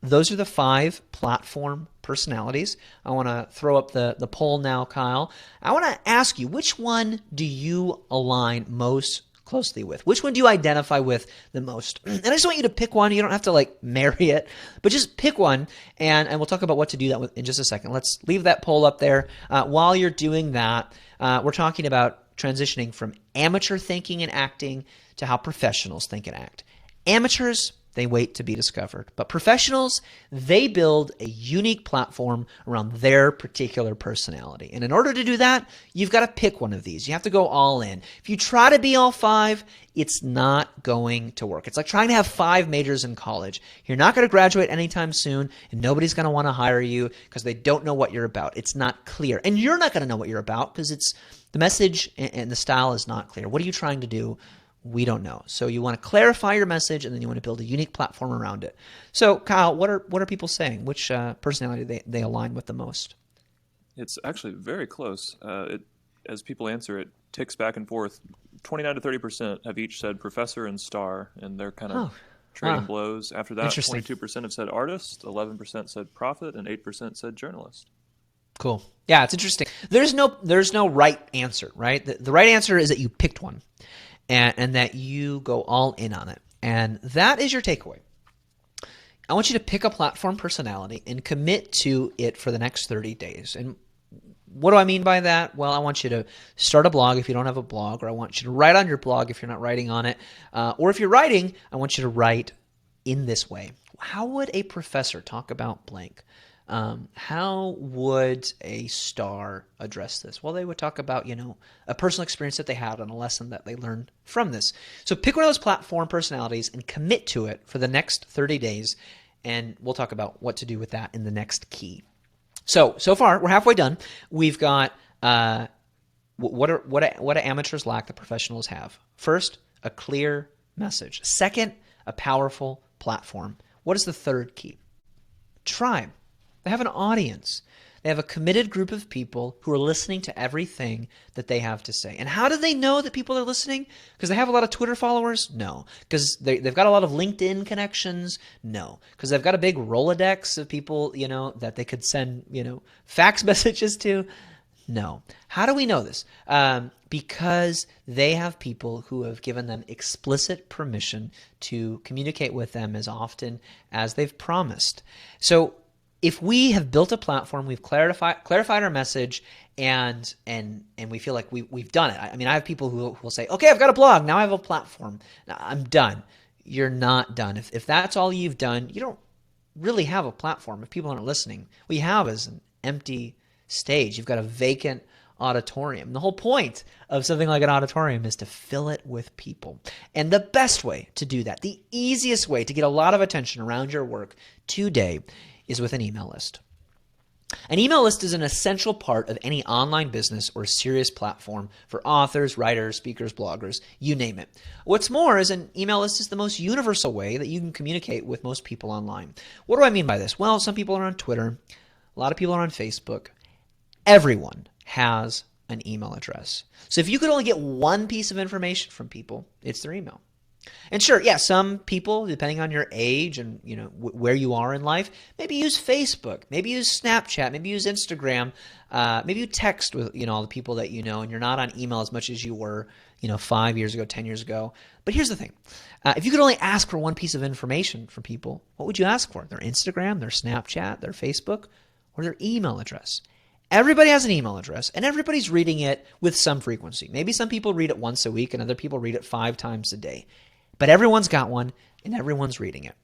those are the 5 platform personalities. I want to throw up the poll now, Kyle. I want to ask you, which one do you align most closely with? Which one do you identify with the most? And I just want you to pick one. You don't have to marry it, but just pick one, and we'll talk about what to do that with in just a second. Let's leave that poll up there. While you're doing that, we're talking about transitioning from amateur thinking and acting to how professionals think and act. Amateurs, They wait to be discovered. But professionals, they build a unique platform around their particular personality. And in order to do that, you've got to pick one of these. You have to go all in. If you try to be all five, it's not going to work. It's like trying to have 5 majors in college. You're not going to graduate anytime soon, and nobody's going to want to hire you because they don't know what you're about. It's not clear. And you're not going to know what you're about because the message and the style is not clear. What are you trying to do? We don't know. So you want to clarify your message, and then you want to build a unique platform around it. So Kyle, what are people saying? Which personality they align with the most? It's actually very close. As people answer, it ticks back and forth. 29 to 30% have each said professor and star, and they're kind of trading blows. After that, 22% have said artist, 11% said prophet, and 8% said journalist. Cool. Yeah, it's interesting. There's no right answer, right? The right answer is that you picked one. And that you go all in on it. And that is your takeaway. I want you to pick a platform personality and commit to it for the next 30 days. And what do I mean by that? Well, I want you to start a blog if you don't have a blog, or I want you to write on your blog if you're not writing on it. Or if you're writing, I want you to write in this way. How would a professor talk about blank? How would a star address this? Well, they would talk about, a personal experience that they had and a lesson that they learned from this. So pick one of those platform personalities and commit to it for the next 30 days. And we'll talk about what to do with that in the next key. So far, we're halfway done. We've got what do amateurs lack that professionals have? First, a clear message. Second, a powerful platform. What is the third key? Tribe. They have an audience. They have a committed group of people who are listening to everything that they have to say. And how do they know that people are listening? Because they have a lot of Twitter followers? No. Because they've got a lot of LinkedIn connections? No. Because they've got a big Rolodex of people, that they could send, fax messages to? No. How do we know this? Because they have people who have given them explicit permission to communicate with them as often as they've promised. So if we have built a platform, we've clarified our message, and we feel like we've done it. I mean, I have people who will say, okay, I've got a blog. Now I have a platform. Now I'm done. You're not done. If that's all you've done, you don't really have a platform if people aren't listening. What you have is an empty stage. You've got a vacant auditorium. The whole point of something like an auditorium is to fill it with people. And the best way to do that, the easiest way to get a lot of attention around your work today is with an email list. An email list is an essential part of any online business or serious platform for authors, writers, speakers, bloggers, you name it. What's more is an email list is the most universal way that you can communicate with most people online. What do I mean by this? Well, some people are on Twitter. A lot of people are on Facebook. Everyone has an email address. So if you could only get one piece of information from people, it's their email. And sure, yeah, some people, depending on your age and where you are in life, maybe use Facebook, maybe use Snapchat, maybe use Instagram, maybe you text with all the people that you know, and you're not on email as much as you were 5 years ago, 10 years ago. But here's the thing: if you could only ask for one piece of information from people, what would you ask for? Their Instagram, their Snapchat, their Facebook, or their email address? Everybody has an email address, and everybody's reading it with some frequency. Maybe some people read it once a week, and other people read it 5 times a day. But everyone's got one, and everyone's reading it.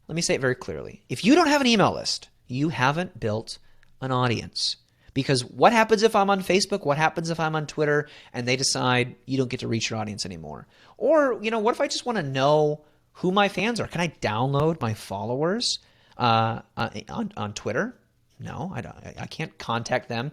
Let me say it very clearly. If you don't have an email list, you haven't built an audience. Because what happens if I'm on Facebook? What happens if I'm on Twitter and they decide you don't get to reach your audience anymore? Or, what if I just want to know who my fans are? Can I download my followers on Twitter? No, I can't contact them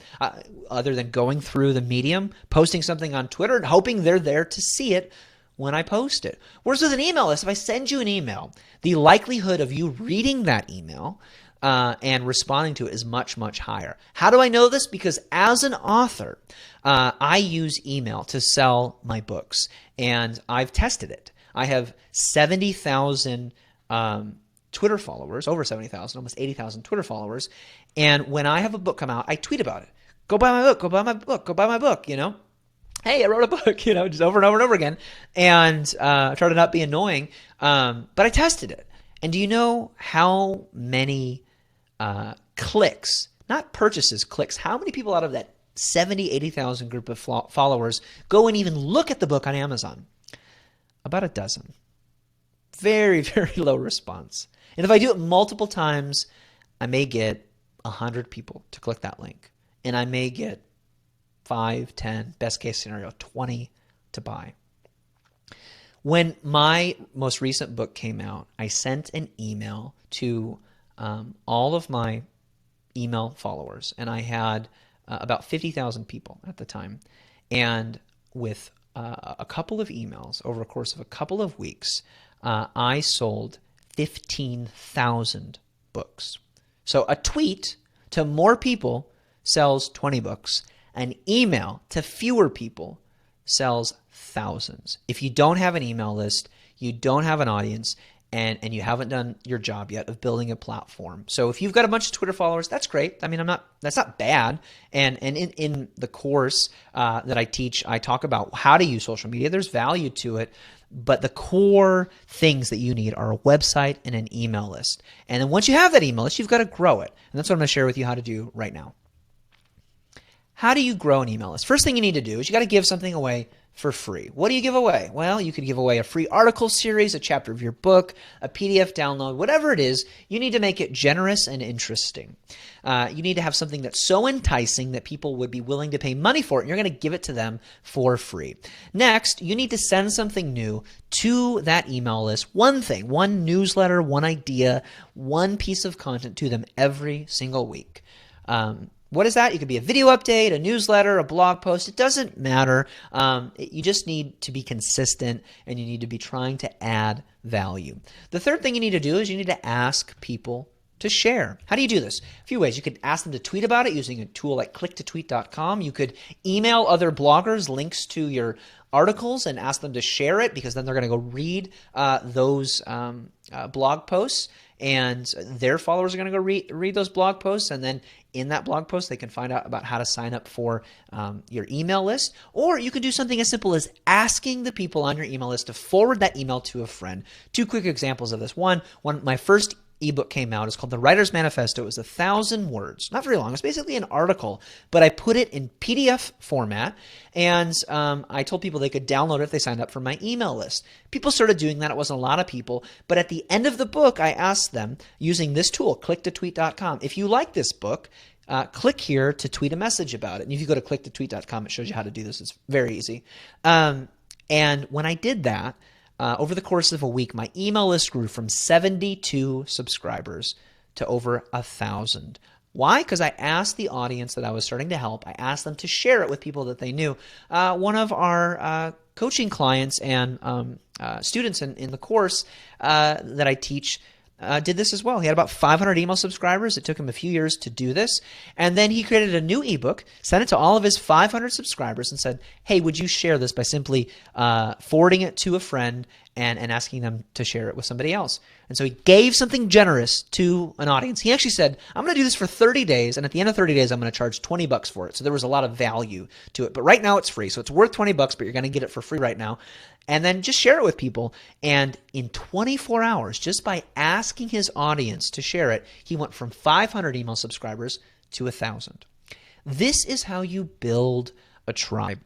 other than going through the medium, posting something on Twitter, and hoping they're there to see it when I post it. Whereas with an email list, if I send you an email, the likelihood of you reading that email and responding to it is much, much higher. How do I know this? Because as an author, I use email to sell my books, and I've tested it. I have 70,000 Twitter followers, over 70,000, almost 80,000 Twitter followers. And when I have a book come out, I tweet about it. Go buy my book, go buy my book, go buy my book, Hey, I wrote a book, just over and over and over again. And I try to not be annoying. But I tested it. And do you know how many clicks, not purchases, clicks, how many people out of that 70, 80,000 group of followers go and even look at the book on Amazon? About a dozen. very, very low response. And if I do it multiple times, I may get 100 people to click that link. And I may get 5, 10, best case scenario, 20 to buy. When my most recent book came out, I sent an email to all of my email followers, and I had about 50,000 people at the time. And with a couple of emails over the course of a couple of weeks, I sold 15,000 books. So a tweet to more people sells 20 books. An email to fewer people sells thousands. If you don't have an email list, you don't have an audience, and you haven't done your job yet of building a platform. So if you've got a bunch of Twitter followers, that's great. I mean, that's not bad. And in the course that I teach, I talk about how to use social media. There's value to it. But the core things that you need are a website and an email list. And then once you have that email list, you've got to grow it. And that's what I'm going to share with you how to do right now. How do you grow an email list? First thing you need to do is you got to give something away for free. What do you give away? Well, you could give away a free article series, a chapter of your book, a PDF download, whatever it is. You need to make it generous and interesting. You need to have something that's so enticing that people would be willing to pay money for it, and you're going to give it to them for free. Next, you need to send something new to that email list. One thing, one newsletter, one idea, one piece of content to them every single week. What is that? It could be a video update, a newsletter, a blog post. It doesn't matter. You just need to be consistent, and you need to be trying to add value. The third thing you need to do is you need to ask people to share. How do you do this? A few ways. You could ask them to tweet about it using a tool like clicktotweet.com. You could email other bloggers links to your articles and ask them to share it, because then they're going to go read those blog posts, and their followers are going to go read those blog posts, and then in that blog post they can find out about how to sign up for your email list. Or you can do something as simple as asking the people on your email list to forward that email to a friend. Two quick examples of this. One, my first ebook came out. It's called The Writer's Manifesto. It was 1,000 words, not very long. It's basically an article, but I put it in PDF format, and I told people they could download it if they signed up for my email list. People started doing that. It wasn't a lot of people, but at the end of the book, I asked them using this tool, clicktotweet.com, if you like this book, click here to tweet a message about it. And if you go to clicktotweet.com, it shows you how to do this. It's very easy. And when I did that, over the course of a week, my email list grew from 72 subscribers to over 1,000. Why? Because I asked the audience that I was starting to help, I asked them to share it with people that they knew. One of our coaching clients and students in the course that I teach did this as well. He had about 500 email subscribers. It took him a few years to do this. And then he created a new ebook, sent it to all of his 500 subscribers and said, hey, would you share this, by simply forwarding it to a friend and asking them to share it with somebody else. And so he gave something generous to an audience. He actually said, I'm going to do this for 30 days. And at the end of 30 days, I'm going to charge $20 for it. So there was a lot of value to it. But right now it's free. So it's worth $20, but you're going to get it for free right now. And then just share it with people. And in 24 hours, just by asking his audience to share it, he went from 500 email subscribers to 1,000. This is how you build a tribe.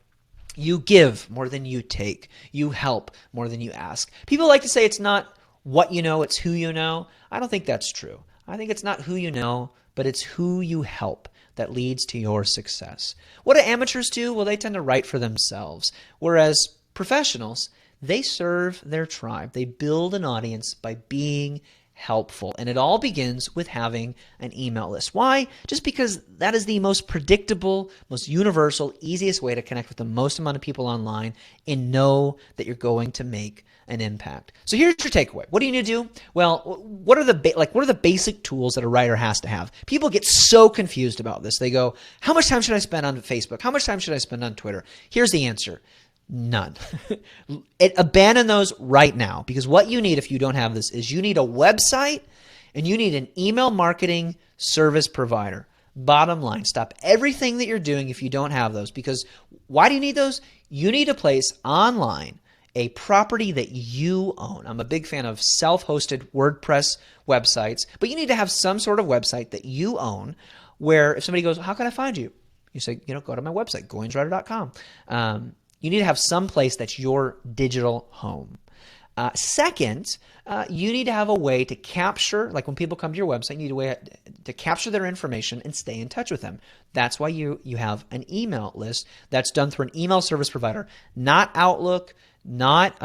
You give more than you take. You help more than you ask. People like to say it's not what you know, it's who you know. I don't think that's true. I think it's not who you know, but it's who you help that leads to your success. What do amateurs do? Well, they tend to write for themselves. Whereas professionals, they serve their tribe. They build an audience by being helpful. And it all begins with having an email list. Why? Just because that is the most predictable, most universal, easiest way to connect with the most amount of people online and know that you're going to make an impact. So here's your takeaway. What do you need to do? Well, what are the basic tools that a writer has to have? People get so confused about this. They go, how much time should I spend on Facebook? How much time should I spend on Twitter? Here's the answer. None. Abandon those right now, because what you need if you don't have this is you need a website and you need an email marketing service provider. Bottom line, stop everything that you're doing if you don't have those, because why do you need those? You need to place online a property that you own. I'm a big fan of self-hosted WordPress websites, but you need to have some sort of website that you own where if somebody goes, how can I find you? You say, go to my website, goinswriter.com. You need to have some place that's your digital home. Second, you need to have a way to capture, like when people come to your website, you need a way to capture their information and stay in touch with them. That's why you have an email list that's done through an email service provider, not Outlook, not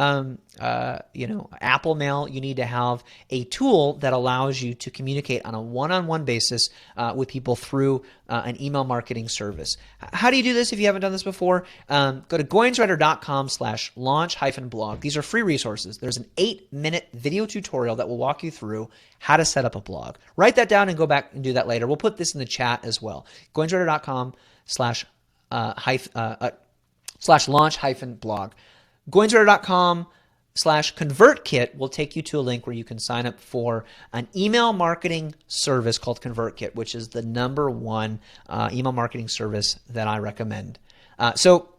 Apple Mail. You need to have a tool that allows you to communicate on a one-on-one basis with people through an email marketing service. How do you do this if you haven't done this before? Go to goinswriter.com/launch-blog. These are free resources. There's an 8-minute video tutorial that will walk you through how to set up a blog. Write that down and go back and do that later. We'll put this in the chat as well. goinswriter.com/launch-blog. goinswriter.com/ConvertKit will take you to a link where you can sign up for an email marketing service called ConvertKit, which is the #1 email marketing service that I recommend. So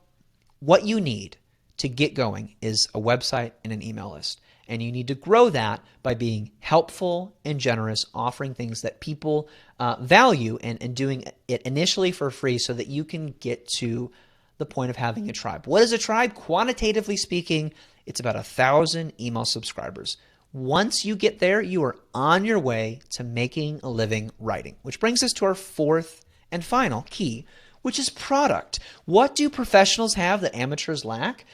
what you need to get going is a website and an email list. And you need to grow that by being helpful and generous, offering things that people value and doing it initially for free so that you can get to the point of having a tribe. What is a tribe? Quantitatively speaking, it's about 1,000 email subscribers. Once you get there, you are on your way to making a living writing, which brings us to our fourth and final key, which is product. What do professionals have that amateurs lack?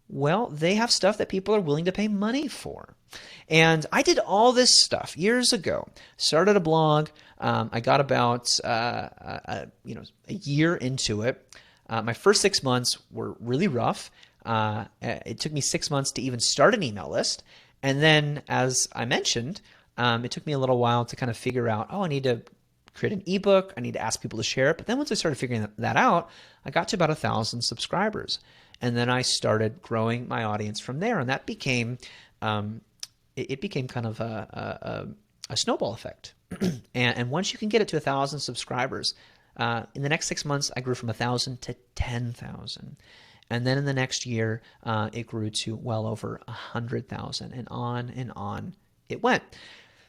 Well, they have stuff that people are willing to pay money for. And I did all this stuff years ago. Started a blog. I got about a year into it. My first 6 months were really rough. It took me 6 months to even start an email list. And then, as I mentioned, it took me a little while to kind of figure out, I need to create an ebook. I need to ask people to share it. But then once I started figuring that out, I got to about 1,000 subscribers. And then I started growing my audience from there. And that became, it became kind of a snowball effect. and once you can get it to 1,000 subscribers, in the next 6 months, I grew from 1,000 to 10,000. And then in the next year, it grew to well over 100,000, and on it went.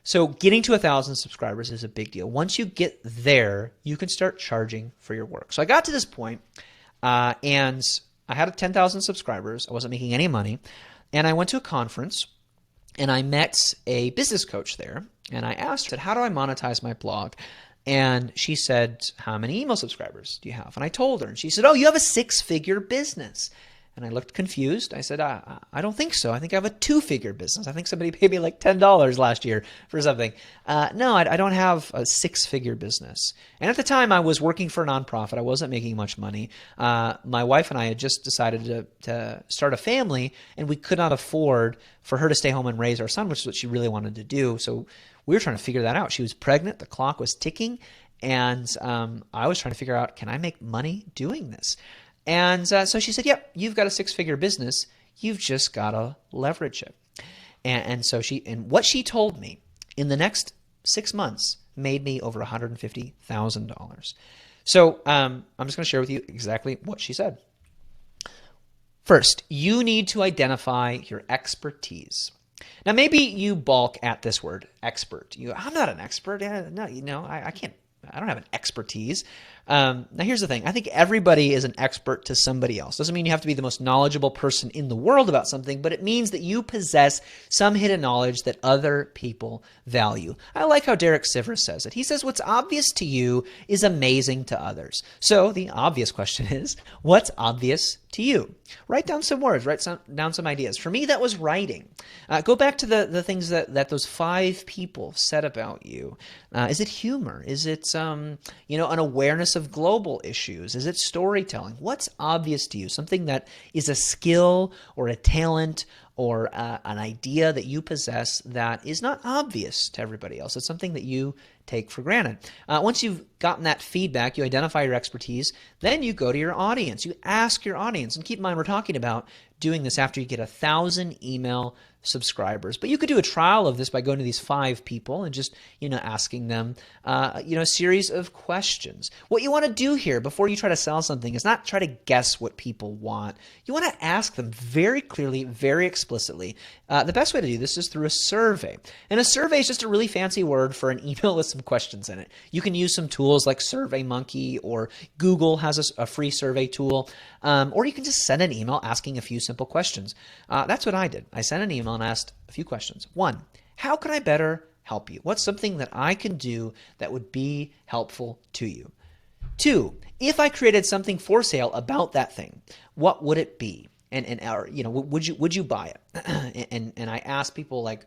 So getting to 1,000 subscribers is a big deal. Once you get there, you can start charging for your work. So I got to this point, and I had 10,000 subscribers. I wasn't making any money. And I went to a conference, and I met a business coach there. And I asked her, how do I monetize my blog? And she said, how many email subscribers do you have? And I told her, and she said, you have a 6-figure business. And I looked confused. I said, I don't think so. I think I have a 2-figure business. I think somebody paid me like $10 last year for something. No, I don't have a 6-figure business. And at the time, I was working for a nonprofit. I wasn't making much money. My wife and I had just decided to start a family, and we could not afford for her to stay home and raise our son, which is what she really wanted to do. So we were trying to figure that out. She was pregnant. The clock was ticking. And I was trying to figure out, can I make money doing this? And so she said, yep, you've got a 6-figure business. You've just got to leverage it. And so what she told me in the next 6 months made me over $150,000. So I'm just going to share with you exactly what she said. First, you need to identify your expertise. Now, maybe you balk at this word, expert. I'm not an expert. No, I can't. I don't have an expertise. Now, here's the thing. I think everybody is an expert to somebody else. Doesn't mean you have to be the most knowledgeable person in the world about something, but it means that you possess some hidden knowledge that other people value. I like how Derek Sivers says it. He says, what's obvious to you is amazing to others. So the obvious question is, what's obvious to you? Write down some words, down some ideas. For me, that was writing. Go back to the things that those 5 people said about you. Is it humor? Is it an awareness of global issues? Is it storytelling? What's obvious to you? Something that is a skill or a talent or an idea that you possess that is not obvious to everybody else. It's something that you take for granted. Once you've gotten that feedback, you identify your expertise, then you go to your audience. You ask your audience. And keep in mind, we're talking about doing this after you get 1,000 email subscribers. But you could do a trial of this by going to these 5 people and just, asking them, a series of questions. What you want to do here before you try to sell something is not try to guess what people want. You want to ask them very clearly, very explicitly. The best way to do this is through a survey. And a survey is just a really fancy word for an email list some questions in it. You can use some tools like SurveyMonkey, or Google has a free survey tool, or you can just send an email asking a few simple questions. That's what I did. I sent an email and asked a few questions. 1, how can I better help you? What's something that I can do that would be helpful to you? 2, if I created something for sale about that thing, what would it be? Or, would you buy it? and I asked people, like,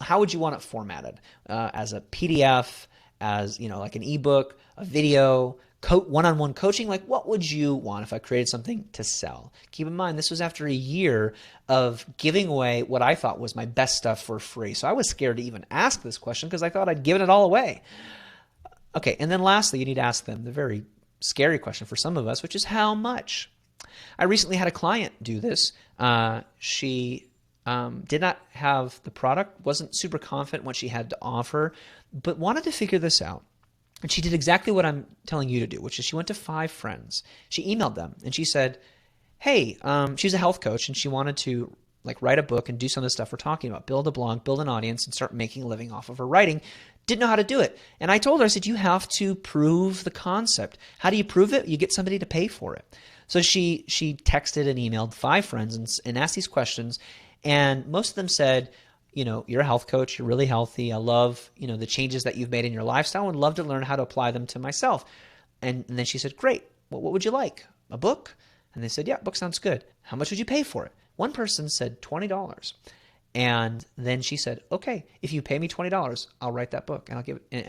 how would you want it formatted? As a PDF, as, like an ebook, a video, one-on-one coaching? Like, what would you want if I created something to sell? Keep in mind, this was after a year of giving away what I thought was my best stuff for free. So I was scared to even ask this question because I thought I'd given it all away. Okay, and then lastly, you need to ask them the very scary question for some of us, which is how much? I recently had a client do this. She did not have the product, wasn't super confident what she had to offer, but wanted to figure this out. And she did exactly what I'm telling you to do, which is she went to 5 friends. She emailed them and she said, hey, she's a health coach and she wanted to write a book and do some of the stuff we're talking about, build a blog, build an audience, and start making a living off of her writing. Didn't know how to do it. And I told her, I said, you have to prove the concept. How do you prove it? You get somebody to pay for it. So she texted and emailed 5 friends and asked these questions. And most of them said, you're a health coach. You're really healthy. I love, the changes that you've made in your lifestyle and would love to learn how to apply them to myself. And then she said, great. What would you like? A book? And they said, yeah, book sounds good. How much would you pay for it? One person said $20. And then she said, okay, if you pay me $20, I'll write that book and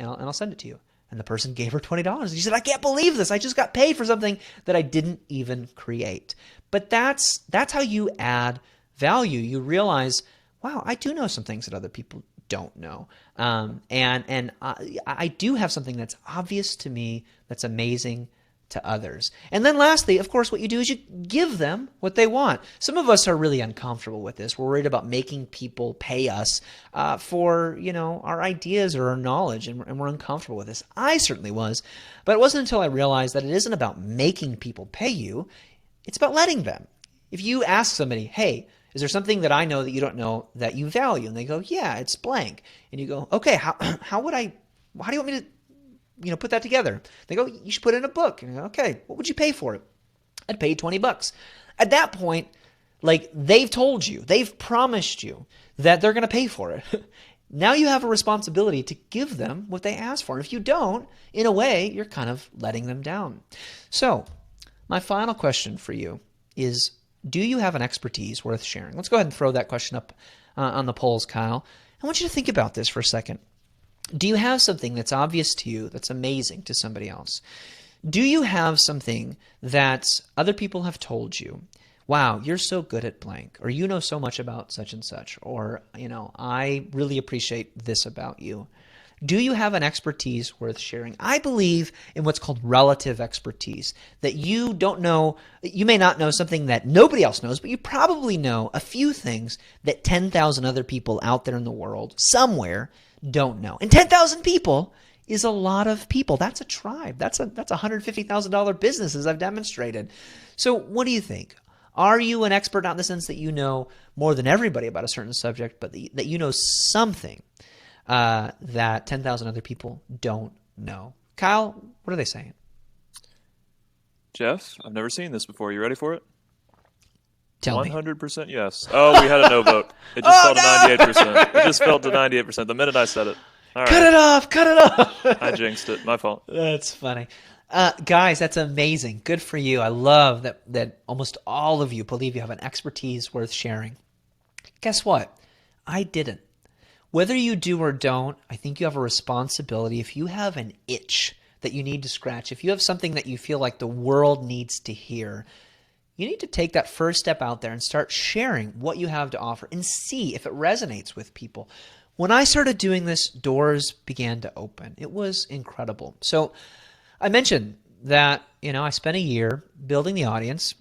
I'll send it to you. And the person gave her $20. And she said, I can't believe this. I just got paid for something that I didn't even create. But that's how you add value. You realize, wow, I do know some things that other people don't know. And I do have something that's obvious to me, that's amazing to others. And then lastly, of course, what you do is you give them what they want. Some of us are really uncomfortable with this. We're worried about making people pay us for, our ideas or our knowledge, and we're uncomfortable with this. I certainly was, but it wasn't until I realized that it isn't about making people pay you. It's about letting them. If you ask somebody, hey, is there something that I know that you don't know that you value? And they go, yeah, it's blank. And you go, okay, how do you want me to put that together? They go, you should put it in a book. And you go, okay, what would you pay for it? I'd pay you $20. At that point, they've told you, they've promised you that they're going to pay for it. Now you have a responsibility to give them what they ask for. And if you don't, in a way, you're kind of letting them down. So my final question for you is, do you have an expertise worth sharing? Let's go ahead and throw that question up on the polls, Kyle. I want you to think about this for a second. Do you have something that's obvious to you, that's amazing to somebody else? Do you have something that other people have told you, wow, you're so good at blank, or you know so much about such and such, or, I really appreciate this about you? Do you have an expertise worth sharing? I believe in what's called relative expertise, that you don't know, you may not know something that nobody else knows, but you probably know a few things that 10,000 other people out there in the world somewhere don't know. And 10,000 people is a lot of people. That's a tribe. That's a $150,000 business, as I've demonstrated. So what do you think? Are you an expert, not in the sense that you know more than everybody about a certain subject, but that you know something that 10,000 other people don't know? Kyle, what are they saying? Jeff, I've never seen this before. You ready for it? Tell me. 100% yes. Oh, we had a no vote. It just fell to 98%. It just fell to 98% the minute I said it. All right. Cut it off. I jinxed it. My fault. That's funny. Guys, that's amazing. Good for you. I love that almost all of you believe you have an expertise worth sharing. Guess what? I didn't. Whether you do or don't, I think you have a responsibility. If you have an itch that you need to scratch, if you have something that you feel like the world needs to hear, you need to take that first step out there and start sharing what you have to offer and see if it resonates with people. When I started doing this, doors began to open. It was incredible. So I mentioned that, I spent a year building the audience.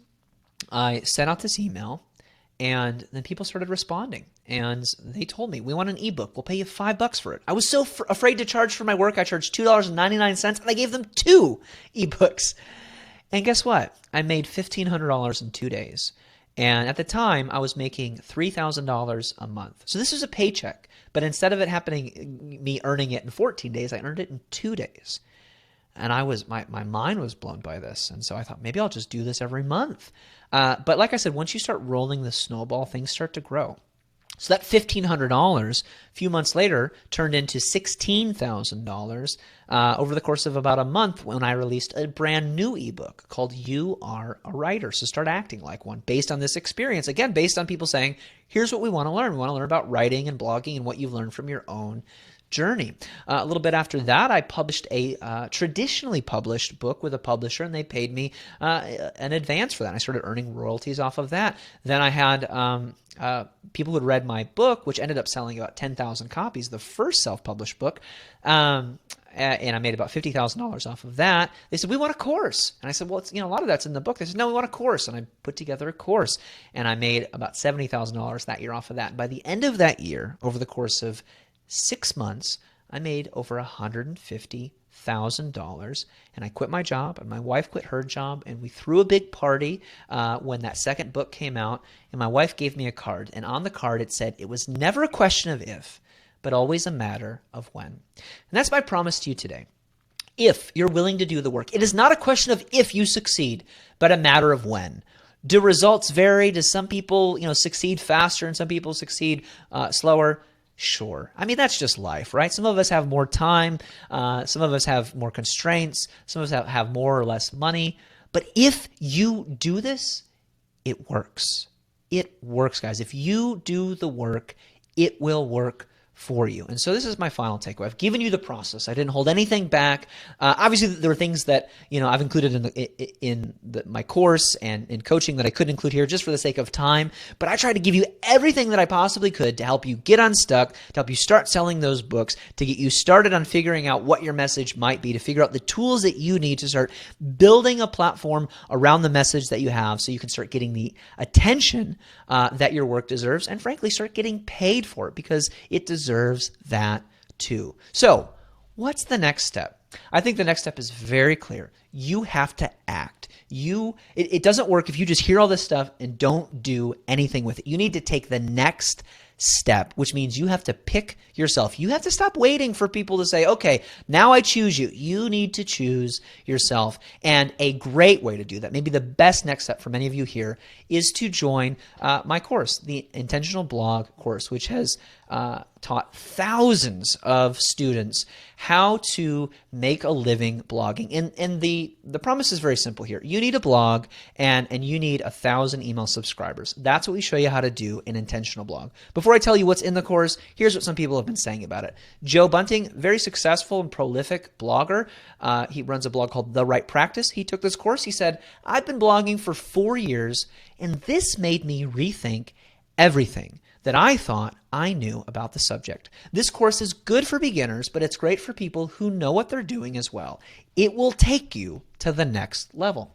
I sent out this email, and then people started responding. And they told me, we want an ebook. We'll pay you $5 for it. I was so afraid to charge for my work. I charged $2.99, and I gave them 2 ebooks. And guess what? I made $1,500 in 2 days. And at the time, I was making $3,000 a month. So this was a paycheck, but instead of it happening, me earning it in 14 days, I earned it in 2 days. And my mind was blown by this. And so I thought, maybe I'll just do this every month. But like I said, once you start rolling the snowball, things start to grow. So that $1,500 a few months later turned into $16,000 over the course of about a month when I released a brand new ebook called You Are a Writer. So start acting like one based on this experience. Again, based on people saying, here's what we want to learn. We want to learn about writing and blogging and what you've learned from your own journey. A little bit after that, I published a traditionally published book with a publisher, and they paid me an advance for that. I started earning royalties off of that. Then I had people who had read my book, which ended up selling about 10,000 copies, the first self-published book, and I made about $50,000 off of that. They said, we want a course. And I said, well, it's, a lot of that's in the book. They said, no, we want a course. And I put together a course, and I made about $70,000 that year off of that. And by the end of that year, over the course of 6 months, I made over $150,000, and I quit my job, and my wife quit her job, and we threw a big party when that second book came out, and my wife gave me a card, and on the card it said, it was never a question of if, but always a matter of when. And that's my promise to you today. If you're willing to do the work, it is not a question of if you succeed, but a matter of when. Do results vary? Do some people, succeed faster and some people succeed slower? Sure. I mean, that's just life, right? Some of us have more time. Some of us have more constraints. Some of us have more or less money. But if you do this, it works. It works, guys. If you do the work, it will work for you. And so this is my final takeaway. I've given you the process. I didn't hold anything back. Obviously, there were things that I've included in my course and in coaching that I couldn't include here just for the sake of time. But I tried to give you everything that I possibly could to help you get unstuck, to help you start selling those books, to get you started on figuring out what your message might be, to figure out the tools that you need to start building a platform around the message that you have, so you can start getting the attention that your work deserves, and frankly, start getting paid for it, because it deserves that too. So, what's the next step? I think the next step is very clear. You have to act. It doesn't work if you just hear all this stuff and don't do anything with it. You need to take the next step, which means you have to pick yourself. You have to stop waiting for people to say, okay, now I choose you. You need to choose yourself. And a great way to do that, maybe the best next step for many of you here, is to join my course, the Intentional Blog course, which has taught thousands of students how to make a living blogging. And the promise is very simple here. You need a blog and you need 1,000 email subscribers. That's what we show you how to do in Intentional Blog. Before I tell you what's in the course, here's what some people have been saying about it. Joe Bunting, very successful and prolific blogger. He runs a blog called The Right Practice. He took this course. He said, I've been blogging for 4 years, and this made me rethink everything that I thought I knew about the subject. This course is good for beginners, but it's great for people who know what they're doing as well. It will take you to the next level.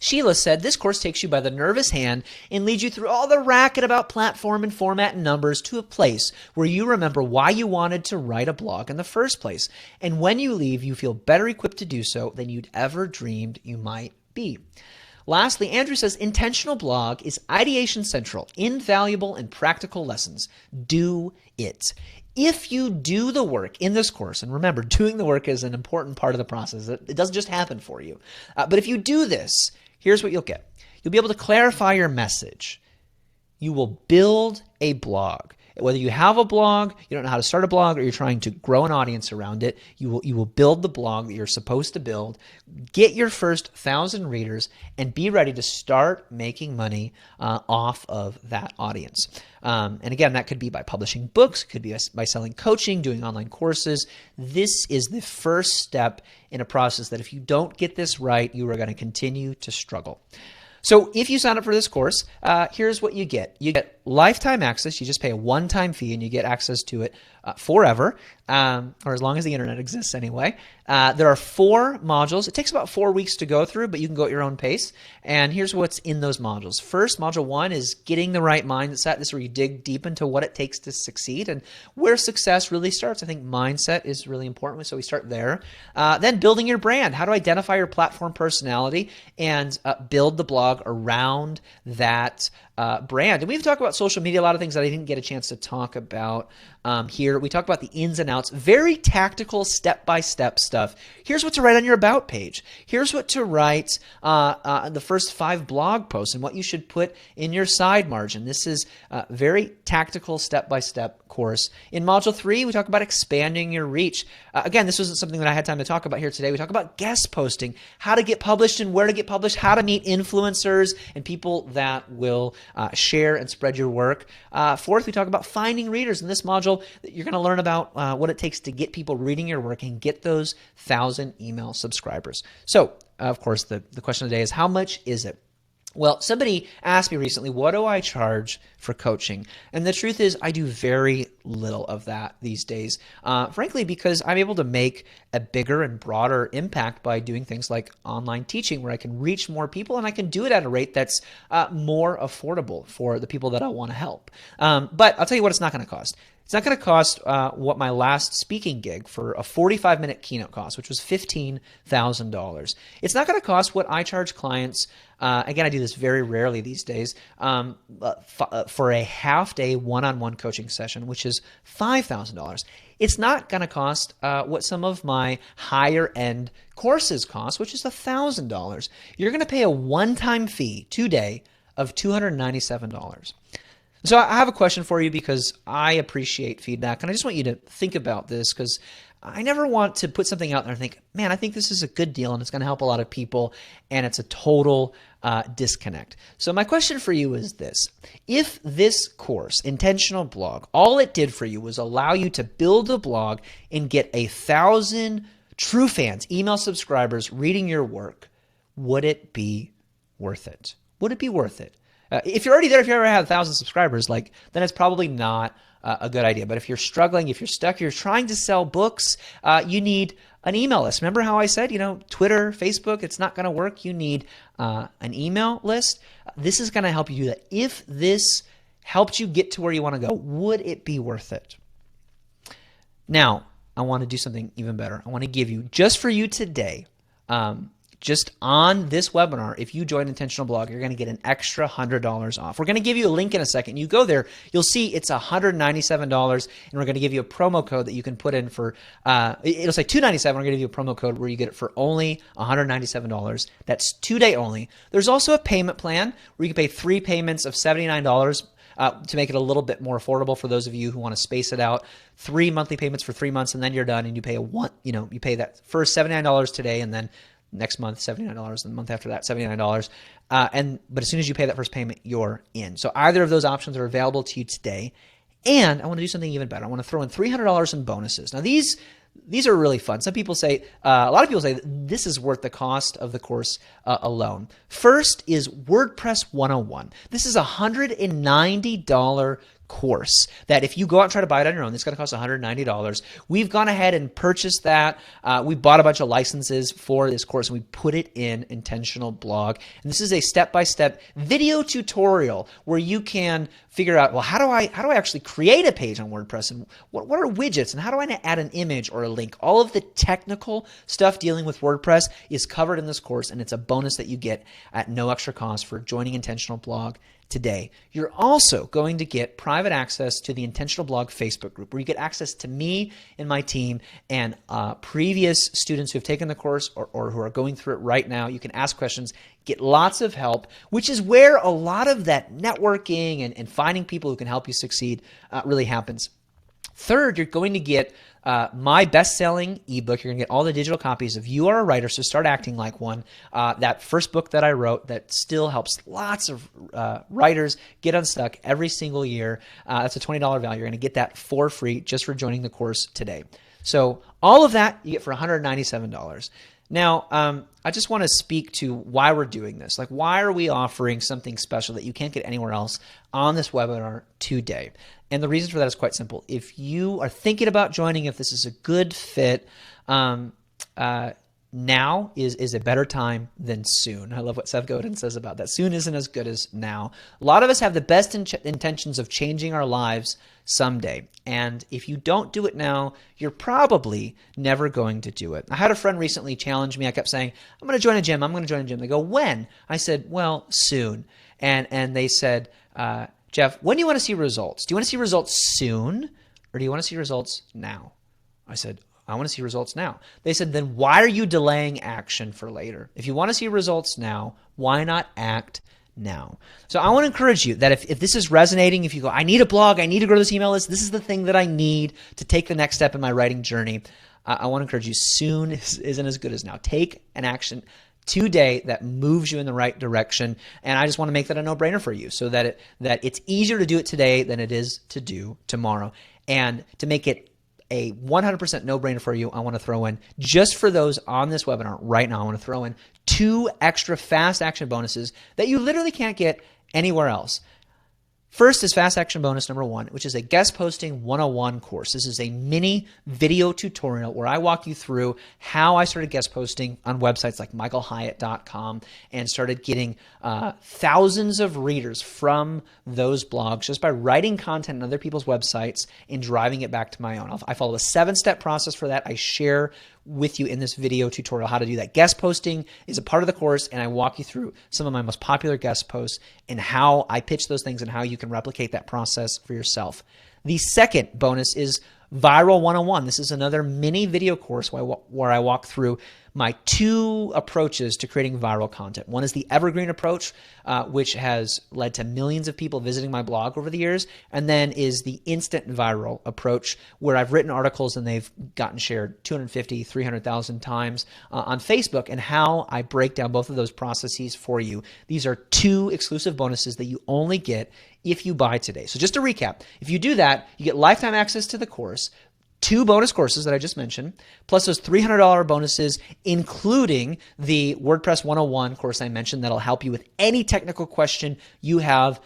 Sheila said, this course takes you by the nervous hand and leads you through all the racket about platform and format and numbers to a place where you remember why you wanted to write a blog in the first place. And when you leave, you feel better equipped to do so than you'd ever dreamed you might be. Lastly, Andrew says, Intentional Blog is ideation central, invaluable and practical lessons. Do it. If you do the work in this course, and remember, doing the work is an important part of the process. It doesn't just happen for you. But if you do this, here's what you'll get. You'll be able to clarify your message. You will build a blog. Whether you have a blog, you don't know how to start a blog, or you're trying to grow an audience around it, you will build the blog that you're supposed to build, get your first 1,000 readers, and be ready to start making money off of that audience. And again, that could be by publishing books, could be by selling coaching, doing online courses. This is the first step in a process that if you don't get this right, you are going to continue to struggle. So if you sign up for this course, here's what you get. You get lifetime access. You just pay a one-time fee and you get access to it forever, or as long as the internet exists anyway. There are 4 modules. It takes about 4 weeks to go through, but you can go at your own pace. And here's what's in those modules. First, module 1 is getting the right mindset. This is where you dig deep into what it takes to succeed and where success really starts. I think mindset is really important, so we start there. Then building your brand, how to identify your platform personality and build the blog blog around that brand. And we've talked about social media, a lot of things that I didn't get a chance to talk about here. We talked about the ins and outs, very tactical, step-by-step stuff. Here's what to write on your about page. Here's what to write the first 5 blog posts and what you should put in your side margin. This is a very tactical, step-by-step course. In Module 3, we talk about expanding your reach. Again, this wasn't something that I had time to talk about here today. We talk about guest posting, how to get published and where to get published, how to meet influencers and people that will share and spread your work. Fourth, we talk about finding readers. In this module, you're going to learn about what it takes to get people reading your work and get those 1,000 email subscribers. So, of course, the question of the day is, how much is it? Well, somebody asked me recently, what do I charge for coaching? And the truth is, I do very little of that these days, frankly, because I'm able to make a bigger and broader impact by doing things like online teaching, where I can reach more people and I can do it at a rate that's more affordable for the people that I want to help. But I'll tell you what it's not going to cost. It's not going to cost what my last speaking gig for a 45-minute keynote cost, which was $15,000. It's not going to cost what I charge clients. Again, I do this very rarely these days, for a half-day one-on-one coaching session, which is $5,000. It's not going to cost what some of my higher-end courses cost, which is $1,000. You're going to pay a one-time fee today of $297. So I have a question for you, because I appreciate feedback, and I just want you to think about this, because I never want to put something out there and think, man, I think this is a good deal and it's going to help a lot of people, and it's a total disconnect. So my question for you is this. If this course, Intentional Blog, all it did for you was allow you to build a blog and get 1,000 true fans, email subscribers reading your work, would it be worth it? Would it be worth it? If you're already there, if you already have 1,000 subscribers, then it's probably not a good idea. But if you're struggling, if you're stuck, you're trying to sell books, you need an email list. Remember how I said, Twitter, Facebook, it's not going to work. You need an email list. This is going to help you do that. If this helped you get to where you want to go, would it be worth it? Now, I want to do something even better. I want to give you, just for you today, just on this webinar, if you join Intentional Blog, you're going to get an extra $100 off. We're going to give you a link in a second. You go there, you'll see it's $197, and we're going to give you a promo code that you can put in for, it'll say $297. We're going to give you a promo code where you get it for only $197. That's 2-day only. There's also a payment plan where you can pay 3 payments of $79 to make it a little bit more affordable for those of you who want to space it out. 3 monthly payments for 3 months, and then you're done, and you pay you pay that first $79 today, and then next month, $79, and the month after that, $79. But as soon as you pay that first payment, you're in. So either of those options are available to you today. And I want to do something even better. I want to throw in $300 in bonuses. Now, these are really fun. Some people say, a lot of people say that this is worth the cost of the course alone. First is WordPress 101. This is a $190 course that if you go out and try to buy it on your own, it's going to cost $190. We've gone ahead and purchased that. We bought a bunch of licenses for this course, and we put it in Intentional Blog. And this is a step-by-step video tutorial where you can figure out, well, how do I actually create a page on WordPress, and what are widgets, and how do I add an image or a link? All of the technical stuff dealing with WordPress is covered in this course, and it's a bonus that you get at no extra cost for joining Intentional Blog today. You're also going to get private access to the Intentional Blog Facebook group, where you get access to me and my team and previous students who have taken the course or who are going through it right now. You can ask questions, get lots of help, which is where a lot of that networking and finding people who can help you succeed really happens. Third, you're going to get my best-selling ebook. You're going to get all the digital copies of You Are a Writer, so Start Acting Like One. That first book that I wrote that still helps lots of writers get unstuck every single year. That's a $20 value. You're going to get that for free just for joining the course today. So all of that you get for $197. Now, I just want to speak to why we're doing this. Why are we offering something special that you can't get anywhere else on this webinar today? And the reason for that is quite simple. If you are thinking about joining, if this is a good fit, now is a better time than soon. I love what Seth Godin says about that. Soon isn't as good as now. A lot of us have the best intentions of changing our lives someday. And if you don't do it now, you're probably never going to do it. I had a friend recently challenge me. I kept saying, I'm going to join a gym. I'm going to join a gym. They go, when? I said, well, soon. And they said, Jeff, when do you want to see results? Do you want to see results soon or do you want to see results now? I said, I want to see results now. They said, then why are you delaying action for later? If you want to see results now, why not act now? So I want to encourage you that if this is resonating, if you go, I need a blog, I need to grow this email list, this is the thing that I need to take the next step in my writing journey, I want to encourage you, soon isn't as good as now. Take an action today that moves you in the right direction. And I just want to make that a no-brainer for you so that it's easier to do it today than it is to do tomorrow. And to make it a 100% no-brainer for you, I want to throw in, just for those on this webinar right now, I want to throw in 2 extra fast action bonuses that you literally can't get anywhere else. First is fast action bonus number 1, which is a guest posting 101 course. This is a mini video tutorial where I walk you through how I started guest posting on websites like michaelhyatt.com and started getting thousands of readers from those blogs just by writing content on other people's websites and driving it back to my own. I follow a 7-step process for that. I share with you in this video tutorial how to do that. Guest posting is a part of the course, and I walk you through some of my most popular guest posts and how I pitch those things and how you can replicate that process for yourself. The second bonus is Viral 101. This is another mini video course where I walk through my 2 approaches to creating viral content. One is the evergreen approach, which has led to millions of people visiting my blog over the years, and then is the instant viral approach, where I've written articles and they've gotten shared 250, 300,000 times on Facebook, and how I break down both of those processes for you. These are 2 exclusive bonuses that you only get if you buy today. So just to recap, if you do that, you get lifetime access to the course, 2 bonus courses that I just mentioned, plus those $300 bonuses, including the WordPress 101 course I mentioned that'll help you with any technical question you have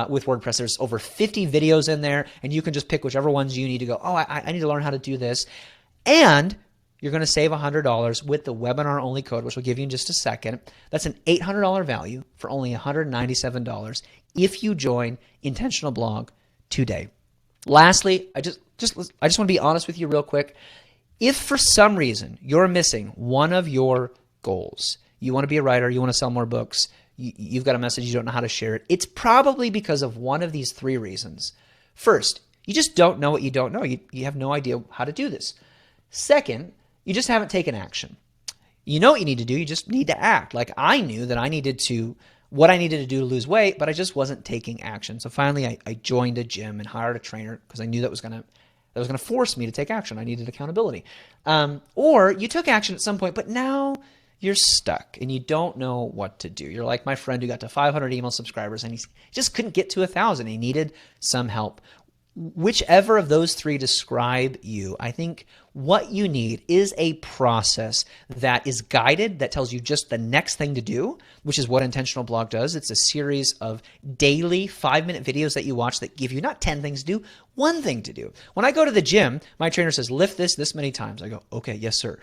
with WordPress. There's over 50 videos in there, and you can just pick whichever ones you need to go, oh, I need to learn how to do this. And you're going to save $100 with the webinar-only code, which we'll give you in just a second. That's an $800 value for only $197 if you join Intentional Blog today. Lastly, I just want to be honest with you real quick. If for some reason you're missing one of your goals, you want to be a writer, you want to sell more books, you've got a message, you don't know how to share it, it's probably because of one of these 3 reasons. First, you just don't know what you don't know. You have no idea how to do this. Second, you just haven't taken action. You know what you need to do, you just need to act. Like I knew that what I needed to do to lose weight, but I just wasn't taking action. So finally I joined a gym and hired a trainer because I knew that was going to force me to take action. I needed accountability. Or you took action at some point, but now you're stuck and you don't know what to do. You're like my friend who got to 500 email subscribers and he just couldn't get to 1,000. He needed some help. Whichever of those 3 describe you, I think what you need is a process that is guided, that tells you just the next thing to do, which is what Intentional Blog does. It's a series of daily 5-minute videos that you watch that give you not 10 things to do, 1 thing to do. When I go to the gym, my trainer says, lift this many times. I go, okay, yes, sir.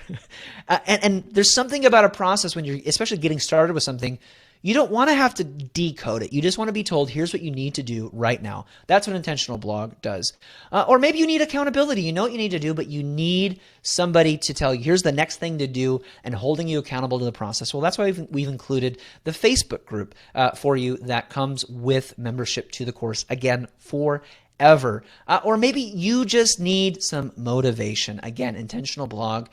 And there's something about a process when you're especially getting started with something. You don't want to have to decode it. You just want to be told, here's what you need to do right now. That's what Intentional Blog does. Or maybe you need accountability. You know what you need to do, but you need somebody to tell you, here's the next thing to do and holding you accountable to the process. Well, that's why we've included the Facebook group for you that comes with membership to the course, again, forever. Or maybe you just need some motivation. Again, Intentional Blog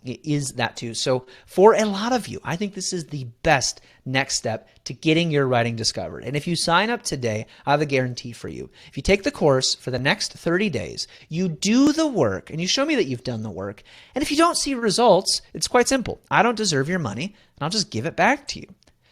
is that too. So for a lot of you, I think this is the best next step to getting your writing discovered. And if you sign up today, I have a guarantee for you. If you take the course for the next 30 days, you do the work and you show me that you've done the work. And if you don't see results, it's quite simple. I don't deserve your money and I'll just give it back to you.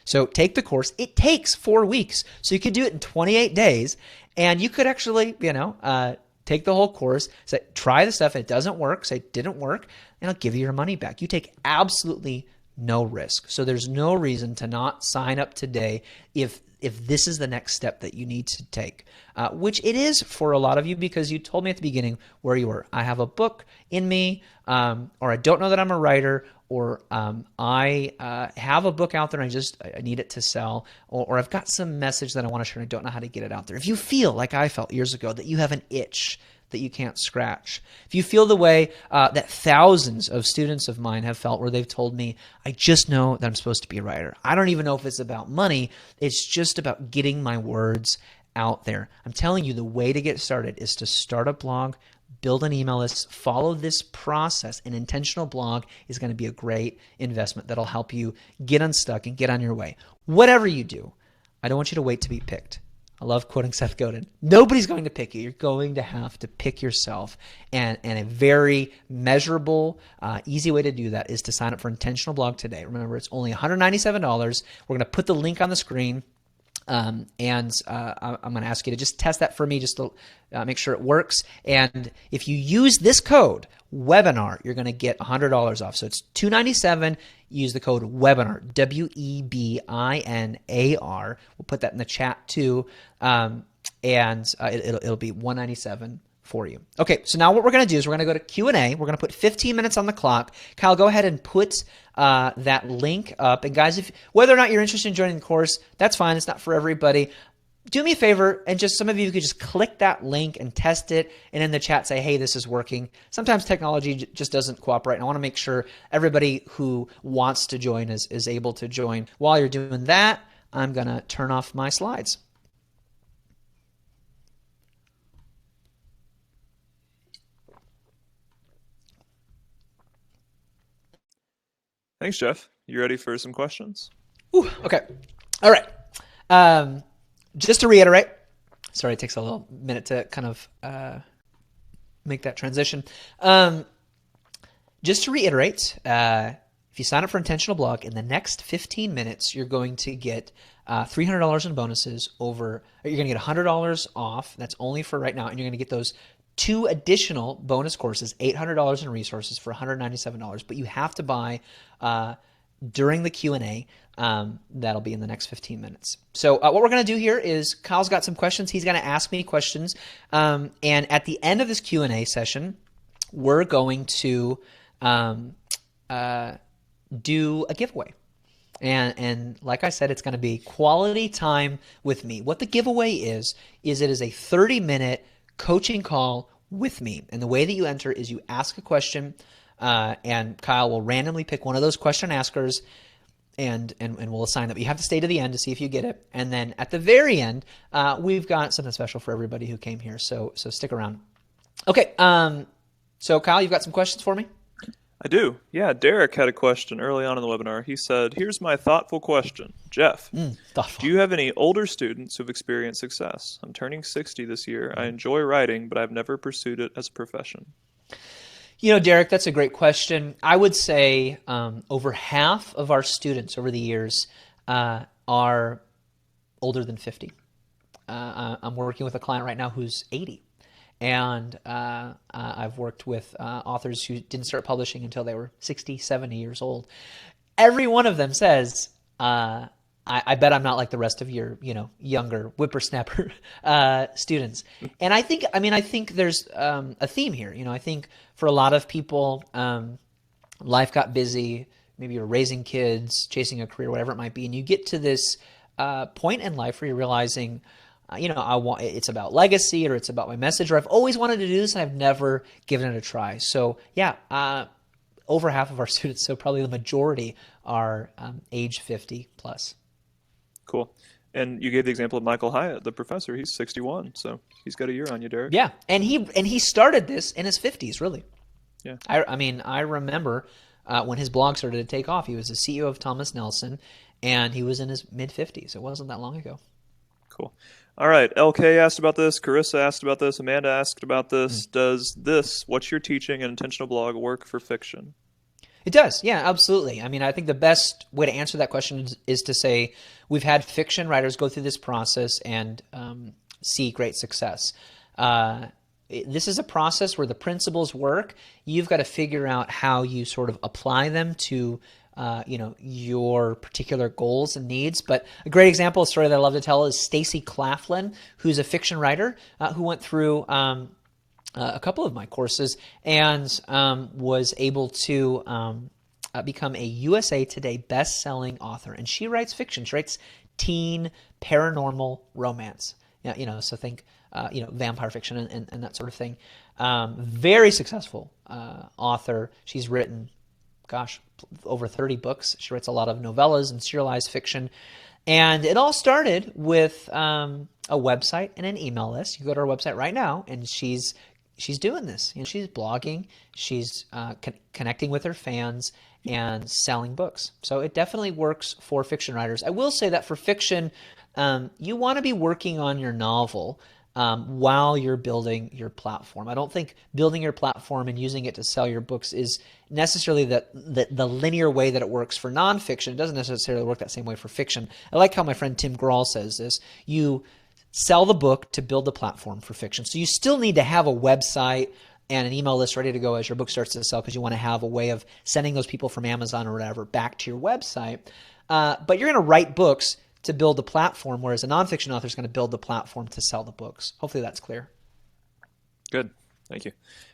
So take the course. It takes 4 weeks. So you could do it in 28 days. And you could actually, take the whole course, say, try the stuff. If it doesn't work, say it didn't work, and I'll give you your money back. You take absolutely no risk. So there's no reason to not sign up today if this is the next step that you need to take, which it is for a lot of you, because you told me at the beginning where you were. I have a book in me, or I don't know that I'm a writer, or I have a book out there and I need it to sell, or I've got some message that I want to share and I don't know how to get it out there. If you feel like I felt years ago, that you have an itch that you can't scratch, if you feel the way that thousands of students of mine have felt, where they've told me, I just know that I'm supposed to be a writer. I don't even know if it's about money. It's just about getting my words out there. I'm telling you, the way to get started is to start a blog, build an email list, follow this process. An intentional blog is going to be a great investment that'll help you get unstuck and get on your way. Whatever you do, I don't want you to wait to be picked. I love quoting Seth Godin. Nobody's going to pick you. You're going to have to pick yourself. And a very measurable, easy way to do that is to sign up for Intentional Blog today. Remember, it's only $197. We're going to put the link on the screen. I'm going to ask you to just test that for me, just to make sure it works. And if you use this code, webinar, you're going to get $100 off. So it's $297. Use the code webinar, WEBINAR. We'll put that in the chat too. And it'll be $197 for you. Okay, so now what we're going to do is we're going to go to Q&A. We're going to put 15 minutes on the clock. Kyle, go ahead and put that link up. And guys, whether or not you're interested in joining the course, that's fine. It's not for everybody. Do me a favor, and just some of you could just click that link and test it, and in the chat say, hey, this is working. Sometimes technology just doesn't cooperate, and I want to make sure everybody who wants to join is able to join. While you're doing that, I'm going to turn off my slides. Thanks, Jeff. You ready for some questions? Ooh, okay. All right. Just to reiterate, sorry, it takes a little minute to kind of make that transition. Just to reiterate, if you sign up for Intentional Blog, in the next 15 minutes, you're going to get $300 in bonuses you're going to get $100 off. That's only for right now. And you're going to get those 2 additional bonus courses, $800 in resources for $197. But you have to buy during the Q&A. That'll be in the next 15 minutes. So what we're going to do here is Kyle's got some questions. He's going to ask me questions. And at the end of this Q&A session, we're going to do a giveaway. And like I said, it's going to be quality time with me. What the giveaway is it is a 30-minute coaching call with me. And the way that you enter is you ask a question, and Kyle will randomly pick one of those question askers, and we'll assign that. But you have to stay to the end to see if you get it. And then at the very end, we've got something special for everybody who came here. So stick around. Okay. So Kyle, you've got some questions for me? I do. Yeah, Derek had a question early on in the webinar. He said, here's my thoughtful question. Jeff, Thoughtful. Do you have any older students who've experienced success? I'm turning 60 this year. I enjoy writing, but I've never pursued it as a profession. You know, Derek, that's a great question. I would say over half of our students over the years are older than 50. I'm working with a client right now who's 80. And I've worked with authors who didn't start publishing until they were 60, 70 years old. Every one of them says, I bet I'm not like the rest of your, younger whippersnapper students. And I think there's a theme here. I think for a lot of people, life got busy. Maybe you're raising kids, chasing a career, whatever it might be. And you get to this point in life where you're realizing, it's about legacy, or it's about my message, or I've always wanted to do this and I've never given it a try. So yeah, over half of our students, so probably the majority, are age 50 plus. Cool. And you gave the example of Michael Hyatt, the professor. He's 61, so he's got a year on you, Derek. Yeah, and he started this in his 50s, really. Yeah. I remember when his blog started to take off. He was the CEO of Thomas Nelson, and he was in his mid-50s. It wasn't that long ago. Cool. All right. LK asked about this. Carissa asked about this. Amanda asked about this. Does what you're teaching, an intentional blog, work for fiction? It does. Yeah, absolutely. I think the best way to answer that question is to say we've had fiction writers go through this process and see great success. This is a process where the principles work. You've got to figure out how you sort of apply them to your particular goals and needs. But a great example, a story that I love to tell, is Stacy Claflin, who's a fiction writer who went through a couple of my courses and was able to become a USA Today best-selling author. And she writes fiction. She writes teen paranormal romance. Yeah, so think vampire fiction and that sort of thing. Very successful author. She's written, over 30 books. She writes a lot of novellas and serialized fiction. And it all started with a website and an email list. You go to her website right now, and she's doing this. She's blogging, she's connecting with her fans, and selling books. So it definitely works for fiction writers. I will say that for fiction, you want to be working on your novel while you're building your platform. I don't think building your platform and using it to sell your books is necessarily the linear way that it works for nonfiction. It doesn't necessarily work that same way for fiction. I like how my friend Tim Grahl says this. You sell the book to build the platform for fiction. So you still need to have a website and an email list ready to go as your book starts to sell, because you want to have a way of sending those people from Amazon or whatever back to your website. But you're going to write books to build the platform, whereas a nonfiction author is going to build the platform to sell the books. Hopefully that's clear. Good. Thank you.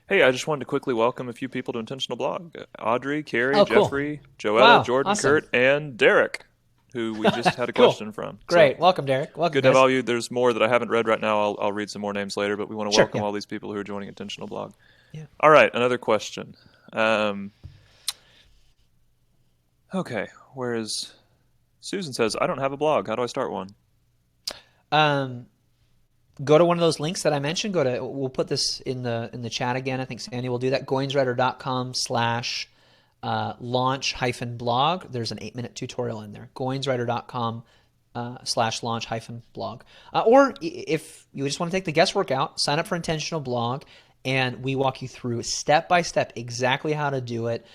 Hey, I just wanted to quickly welcome a few people to Intentional Blog. Audrey, Carrie, cool. Jeffrey, Joetta, Wow, Jordan, awesome. Kurt, and Derek, who we just had a Cool. question from. Great. So, Welcome, Derek. Welcome, good to have guys. all you. There's more that I haven't read right now. I'll read some more names later, but we want to Sure, welcome yeah. all these people who are joining Intentional Blog. Yeah. All right, another question. Okay, where is... Susan says, I don't have a blog. How do I start one? Go to one of those links that I mentioned. We'll put this in the chat again. I think Sandy will do that. goinswriter.com/launch-blog. There's an 8-minute tutorial in there. goinswriter.com/launch-blog. Or if you just want to take the guesswork out, sign up for Intentional Blog, and we walk you through step by step exactly how to do it.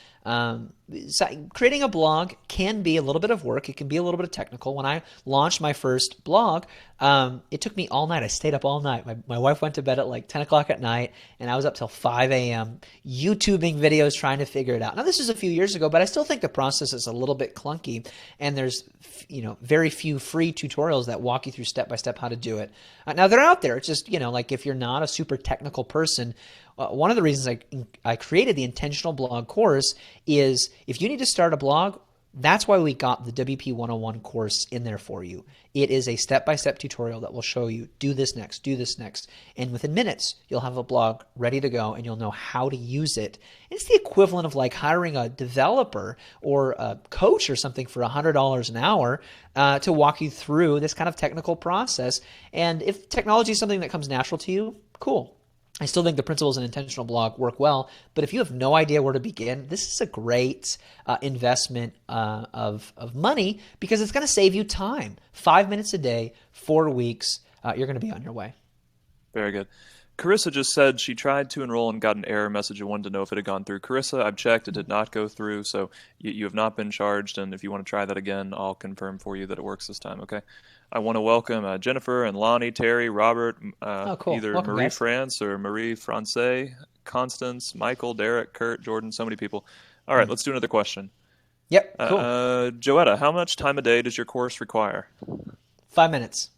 Creating a blog can be a little bit of work. It can be a little bit of technical. When I launched my first blog, it took me all night. I stayed up all night. My wife went to bed at like 10 o'clock at night, and I was up till 5 a.m. YouTubing videos trying to figure it out. Now, this is a few years ago, but I still think the process is a little bit clunky, and there's very few free tutorials that walk you through step by step how to do it. Now, they're out there. It's just, like if you're not a super technical person, one of the reasons I created the Intentional Blog course is if you need to start a blog, that's why we got the WP 101 course in there for you. It is a step-by-step tutorial that will show you, do this next, and within minutes, you'll have a blog ready to go and you'll know how to use it. It's the equivalent of like hiring a developer or a coach or something for $100 an hour to walk you through this kind of technical process. And if technology is something that comes natural to you, cool. I still think the principles in Intentional Blog work well, but if you have no idea where to begin, this is a great investment of money because it's going to save you time. 5 minutes a day, 4 weeks, you're going to be on your way. Very good. Carissa just said she tried to enroll and got an error message and wanted to know if it had gone through. Carissa, I've checked. It did not go through, so you have not been charged, and if you want to try that again, I'll confirm for you that it works this time, okay? I want to welcome Jennifer and Lonnie, Terry, Robert, Cool. either Welcome, Marie guys. France or Marie Francais, Constance, Michael, Derek, Kurt, Jordan, so many people. All right, let's do another question. Yep, cool. Joetta, how much time a day does your course require? 5 minutes.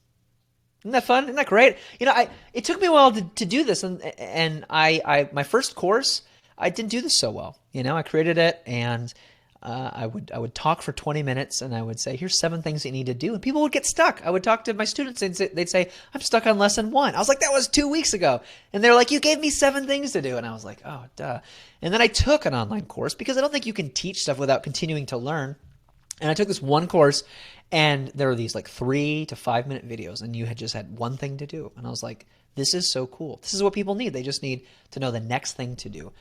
Isn't that fun? Isn't that great? It took me a while to do this, and I my first course, I didn't do this so well. I created it, and I would talk for 20 minutes, and I would say, here's 7 things you need to do, and people would get stuck. I would talk to my students, and they'd say, I'm stuck on lesson 1. I was like, that was 2 weeks ago, and they're like, you gave me 7 things to do, and I was like, oh, duh. And then I took an online course because I don't think you can teach stuff without continuing to learn. And I took this one course, and there were these like 3 to 5 minute videos, and you had just had one thing to do. And I was like, this is so cool. This is what people need. They just need to know the next thing to do.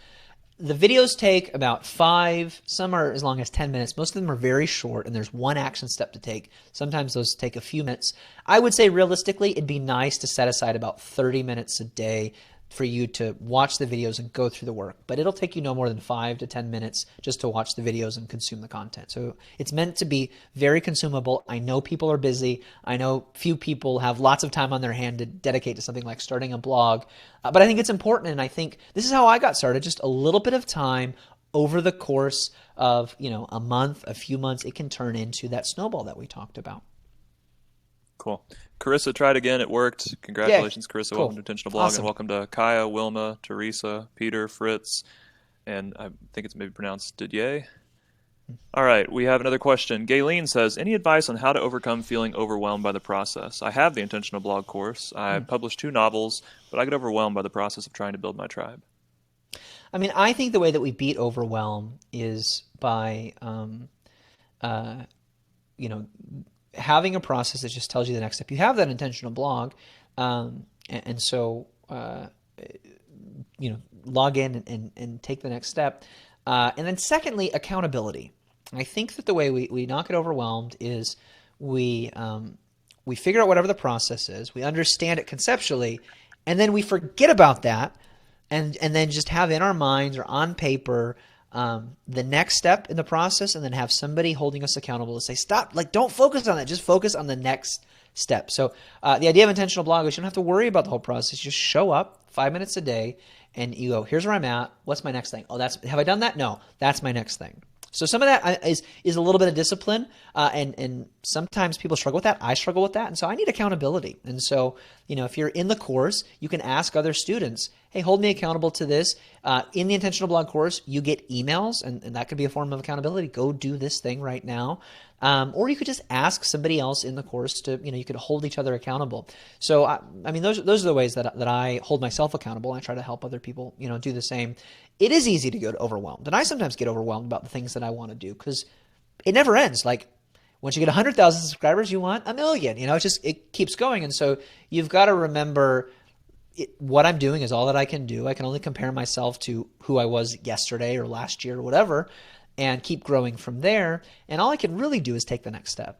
The videos take about 5, some are as long as 10 minutes. Most of them are very short, and there's one action step to take. Sometimes those take a few minutes. I would say realistically, it'd be nice to set aside about 30 minutes a day for you to watch the videos and go through the work. But it'll take you no more than 5 to 10 minutes just to watch the videos and consume the content. So it's meant to be very consumable. I know people are busy. I know few people have lots of time on their hand to dedicate to something like starting a blog. But I think it's important, and I think this is how I got started. Just a little bit of time over the course of, a month, a few months, it can turn into that snowball that we talked about. Cool. Carissa tried again. It worked. Yeah, Congratulations, Carissa. cool. Welcome to Intentional Blog, and Awesome. welcome to Kaya, Wilma, Teresa, Peter, Fritz, and I think it's maybe pronounced Didier. All right, we have another question. Gayleen says, any advice on how to overcome feeling overwhelmed by the process? I have the Intentional Blog course. I published 2 novels, but I get overwhelmed by the process of trying to build my tribe. I mean, I think the way that we beat overwhelm is by, you know, having a process that just tells you the next step. You have that intentional blog, and so log in and take the next step. And then secondly, accountability. I think that the way we not get overwhelmed is we figure out whatever the process is, we understand it conceptually, and then we forget about that, and then just have in our minds or on paper the next step in the process, and then have somebody holding us accountable to say, stop, like, don't focus on that, just focus on the next step. So the idea of intentional blog is you don't have to worry about the whole process. Just show up 5 minutes a day and you go, here's where I'm at. What's my next thing? Oh, have I done that? No, that's my next thing. So some of that is a little bit of discipline, and sometimes people struggle with that. I struggle with that, and so I need accountability. And so, if you're in the course, you can ask other students, hey, hold me accountable to this. In the Intentional Blog course, you get emails, and that could be a form of accountability. Go do this thing right now. Or you could just ask somebody else in the course to, you could hold each other accountable. So, I mean, those are the ways that I hold myself accountable. I try to help other people, do the same. It is easy to get overwhelmed. And I sometimes get overwhelmed about the things that I want to do because it never ends. Like, once you get 100,000 subscribers, you want 1 million. It keeps going. And so you've got to remember what I'm doing is all that I can do. I can only compare myself to who I was yesterday or last year or whatever, and keep growing from there. And all I can really do is take the next step.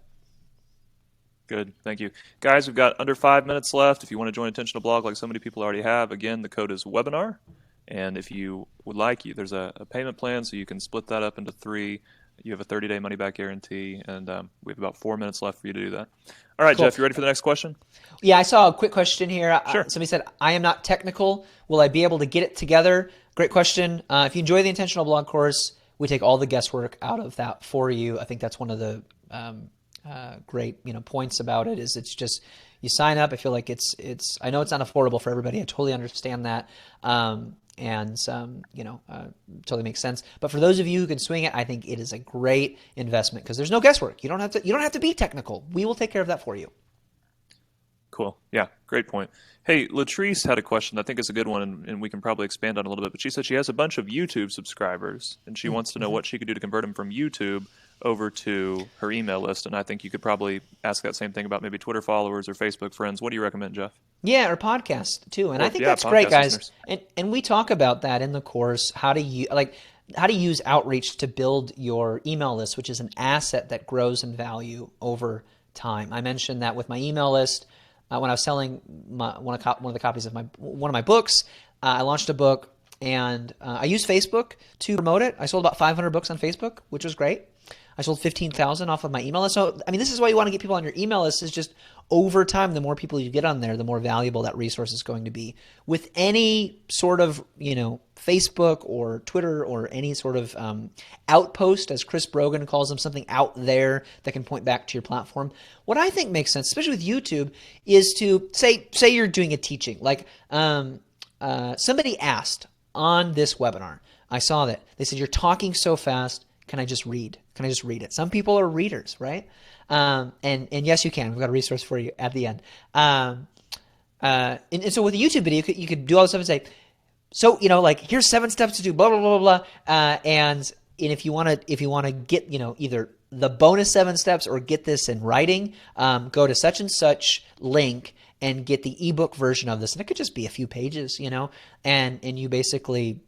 Good. Thank you. Guys, we've got under 5 minutes left. If you want to join Intentional Blog like so many people already have, again, the code is webinar. And if you would like, there's a payment plan, so you can split that up into 3. You have a 30-day money-back guarantee, and we have about 4 minutes left for you to do that. All right, cool. Jeff, you ready for the next question? Yeah, I saw a quick question here. Sure. Somebody said, I am not technical. Will I be able to get it together? Great question. If you enjoy the Intentional Blog course, we take all the guesswork out of that for you. I think that's one of the great points about it is it's just you sign up. I feel like it's I know it's not affordable for everybody. I totally understand that. Totally makes sense. But for those of you who can swing it, I think it is a great investment because there's no guesswork. You don't have to be technical. We will take care of that for you. Cool. Yeah, great point. Hey, Latrice had a question. I think it's a good one, and we can probably expand on it a little bit. But she said she has a bunch of YouTube subscribers, and she wants to know what she could do to convert them from YouTube over to her email list. And I think you could probably ask that same thing about maybe Twitter followers or Facebook friends. What do you recommend, Jeff? Yeah, or podcast too. And I think that's great, guys. Listeners. And we talk about that in the course, how to use outreach to build your email list, which is an asset that grows in value over time. I mentioned that with my email list. When I was selling one of the copies of one of my books, I launched a book, and I used Facebook to promote it. I sold about 500 books on Facebook, which was great. I sold 15,000 off of my email list. So, I mean, this is why you want to get people on your email list is just over time, the more people you get on there, the more valuable that resource is going to be. With any sort of, Facebook or Twitter or any sort of outpost, as Chris Brogan calls them, something out there that can point back to your platform. What I think makes sense, especially with YouTube, is to say you're doing a teaching. Like somebody asked on this webinar, I saw that. They said, you're talking so fast. Can I just read? Can I just read it? Some people are readers, right? And yes, you can. We've got a resource for you at the end. And so with a YouTube video, you could do all this stuff and say, so, here's 7 steps to do, blah, blah, blah, blah, blah. And if you want to get, either the bonus 7 steps or get this in writing, go to such and such link and get the ebook version of this. And it could just be a few pages, and you basically,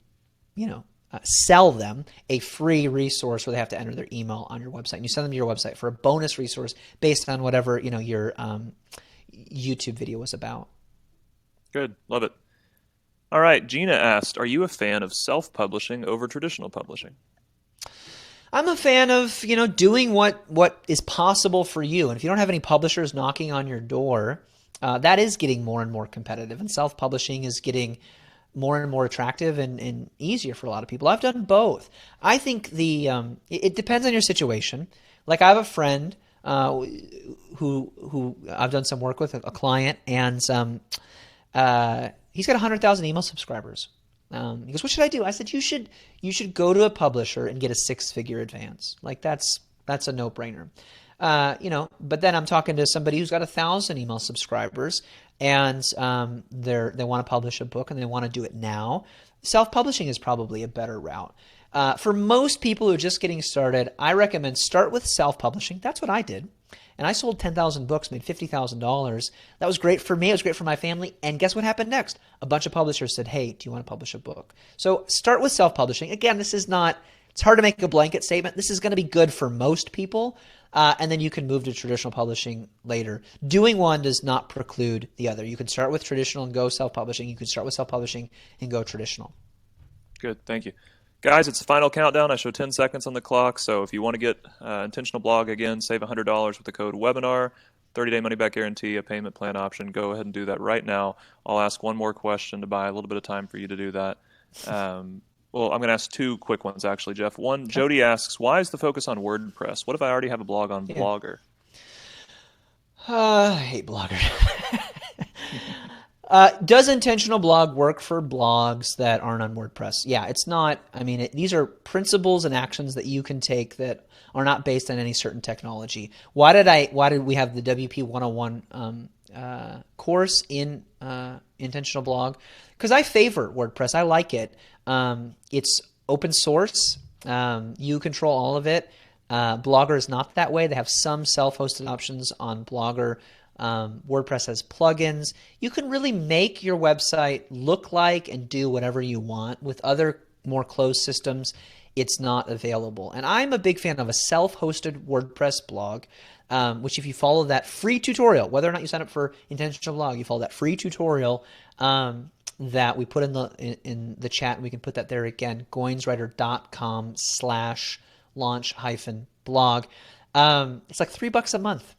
sell them a free resource where they have to enter their email on your website. And you send them to your website for a bonus resource based on whatever, your YouTube video was about. Good. Love it. All right. Gina asked, are you a fan of self-publishing over traditional publishing? I'm a fan of, doing what is possible for you. And if you don't have any publishers knocking on your door, that is getting more and more competitive. And self-publishing is getting more and more attractive and easier for a lot of people. I've done both. I think it depends on your situation. Like I have a friend who I've done some work with, a client, and he's got 100,000 email subscribers. He goes, "What should I do?" I said, "You should go to a publisher and get a 6-figure advance. Like that's a no-brainer." But then I'm talking to somebody who's got 1,000 email subscribers, and they want to publish a book and they want to do it now. Self-publishing is probably a better route. For most people who are just getting started, I recommend start with self-publishing. That's what I did. And I sold 10,000 books, made $50,000. That was great for me. It was great for my family. And guess what happened next? A bunch of publishers said, "Hey, do you want to publish a book?" So start with self-publishing. Again, it's hard to make a blanket statement. This is going to be good for most people. And then you can move to traditional publishing later. Doing one does not preclude the other. You can start with traditional and go self-publishing. You can start with self-publishing and go traditional. Good, thank you. Guys, it's the final countdown. I show 10 seconds on the clock, so if you want to get Intentional Blog, again, save $100 with the code WEBINAR, 30-day money-back guarantee, a payment plan option. Go ahead and do that right now. I'll ask one more question to buy a little bit of time for you to do that. Well, I'm going to ask 2 quick ones, actually, Jeff. One, Jody asks, why is the focus on WordPress? What if I already have a blog on Blogger? I hate Blogger. Does Intentional Blog work for blogs that aren't on WordPress? Yeah, it's not. I mean, these are principles and actions that you can take that are not based on any certain technology. Why did we have the WP 101 course in Intentional Blog? Because I favor WordPress. I like it. It's open source. You control all of it. Blogger is not that way. They have some self-hosted options on Blogger. WordPress has plugins. You can really make your website look like and do whatever you want. With other more closed systems, it's not available. And I'm a big fan of a self-hosted WordPress blog, which if you follow that free tutorial, whether or not you sign up for Intentional Blog, you follow that free tutorial that we put in the chat, and we can put that there again, goinswriter.com/launch-blog. It's like $3 a month.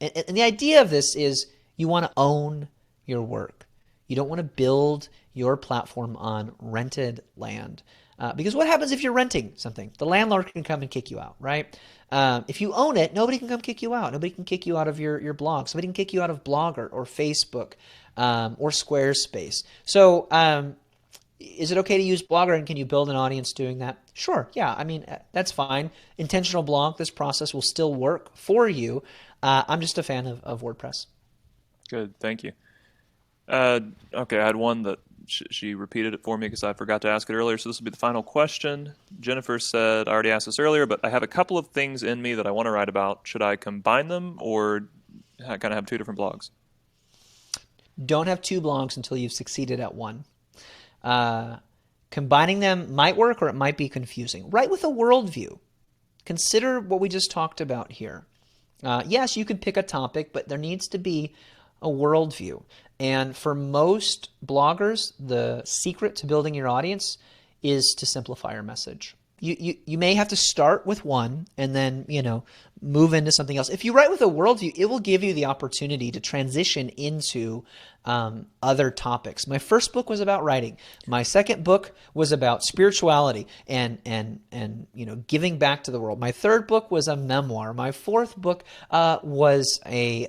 And the idea of this is you want to own your work. You don't want to build your platform on rented land. Because what happens if you're renting something? The landlord can come and kick you out, right? If you own it, nobody can come kick you out. Nobody can kick you out of your blog. Somebody can kick you out of Blogger or Facebook or Squarespace. So is it okay to use Blogger, and can you build an audience doing that? Sure. Yeah. I mean, that's fine. Intentional Blog, this process will still work for you. I'm just a fan of WordPress. Good. Thank you. Okay, I had one that she repeated it for me because I forgot to ask it earlier, so this will be the final question. Jennifer said, I already asked this earlier, but I have a couple of things in me that I want to write about. Should I combine them or kind of have 2 different blogs? Don't have 2 blogs until you've succeeded at one. Combining them might work, or it might be confusing. Write with a worldview. Consider what we just talked about here. Yes, you could pick a topic, but there needs to be a worldview. And for most bloggers, the secret to building your audience is to simplify your message. You may have to start with one and then, move into something else. If you write with a worldview, it will give you the opportunity to transition into other topics. My first book was about writing. My second book was about spirituality and giving back to the world. My third book was a memoir. My fourth book was a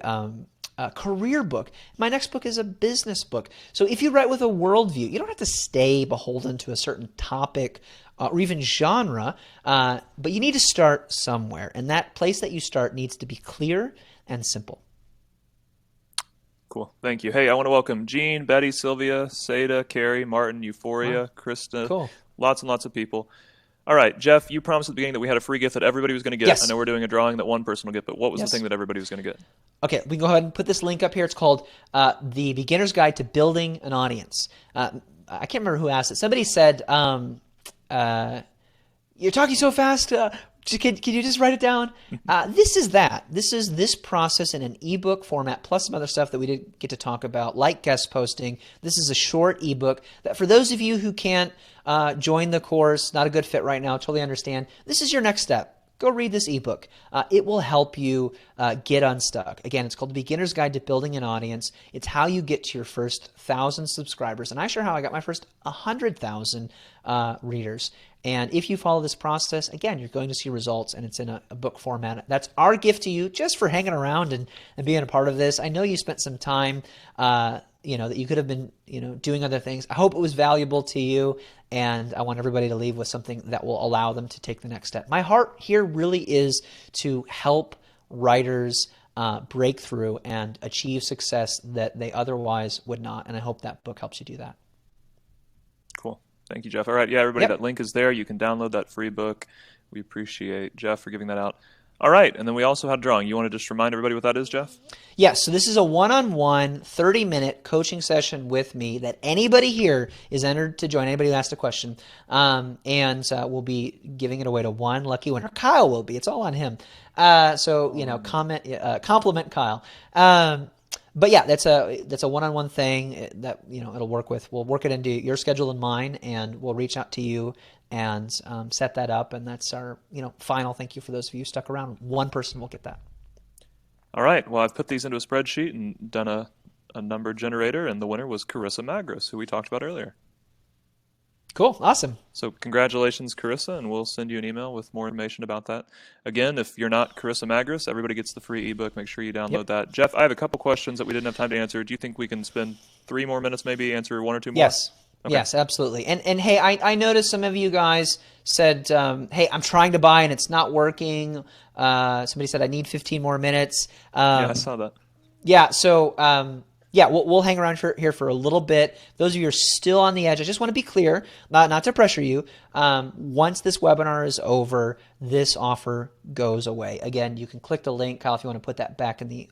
career book. My next book is a business book. So if you write with a worldview, you don't have to stay beholden to a certain topic or even genre, but you need to start somewhere. And that place that you start needs to be clear and simple. Cool. Thank you. Hey, I want to welcome Jean, Betty, Sylvia, Seda, Carrie, Martin, Euphoria, Krista. Cool. Lots and lots of people. All right, Jeff, you promised at the beginning that we had a free gift that everybody was going to get. Yes. I know we're doing a drawing that one person will get, but what was the thing that everybody was going to get? Okay, we can go ahead and put this link up here. It's called The Beginner's Guide to Building an Audience. I can't remember who asked it. Somebody said, you're talking so fast. Can you just write it down? This is that. This is this process in an ebook format, plus some other stuff that we didn't get to talk about, like guest posting. This is a short ebook that for those of you who can't join the course, not a good fit right now, totally understand. This is your next step. go read this ebook. It will help you get unstuck. Again, it's called The Beginner's Guide to Building an Audience. It's how you get to your first 1,000 subscribers. And I share how I got my first 100,000 readers. And if you follow this process, again, you're going to see results, and it's in a book format. That's our gift to you just for hanging around and being a part of this. I know you spent some time that you could have been, doing other things. I hope it was valuable to you, and I want everybody to leave with something that will allow them to take the next step. My heart here really is to help writers break through and achieve success that they otherwise would not, and I hope that book helps you do that. Cool. Thank you, Jeff. All right. Yeah, everybody, Yep. that link is there. You can download that free book. We appreciate Jeff for giving that out. All right. And then we also had drawing. You want to just remind everybody what that is, Jeff? Yes, so this is a one-on-one 30-minute coaching session with me that anybody here is entered to join, anybody who asked a question, and we'll be giving it away to one lucky winner. Kyle will be. It's all on him. Compliment Kyle. But yeah, that's a one-on-one thing that it'll work with. We'll work it into your schedule and mine, and we'll reach out to you and set that up. And that's our final thank you for those of you who stuck around. One person will get that. All right. Well, I've put these into a spreadsheet and done a number generator, and the winner was Carissa Magris, who we talked about earlier. Cool. Awesome. So congratulations, Carissa, and we'll send you an email with more information about that. Again, if you're not Carissa Magris, everybody gets the free ebook. Make sure you download that. Jeff, I have a couple questions that we didn't have time to answer. Do you think we can spend 3 more minutes, maybe answer 1 or 2 more? Yes. Okay. Yes, absolutely. And hey, I noticed some of you guys said, hey, I'm trying to buy and it's not working. Somebody said I need 15 more minutes. Yeah, I saw that. Yeah, so we'll hang around here for a little bit. Those of you who are still on the edge, I just want to be clear, not to pressure you. Once this webinar is over, this offer goes away. Again, you can click the link, Kyle, if you want to put that back in the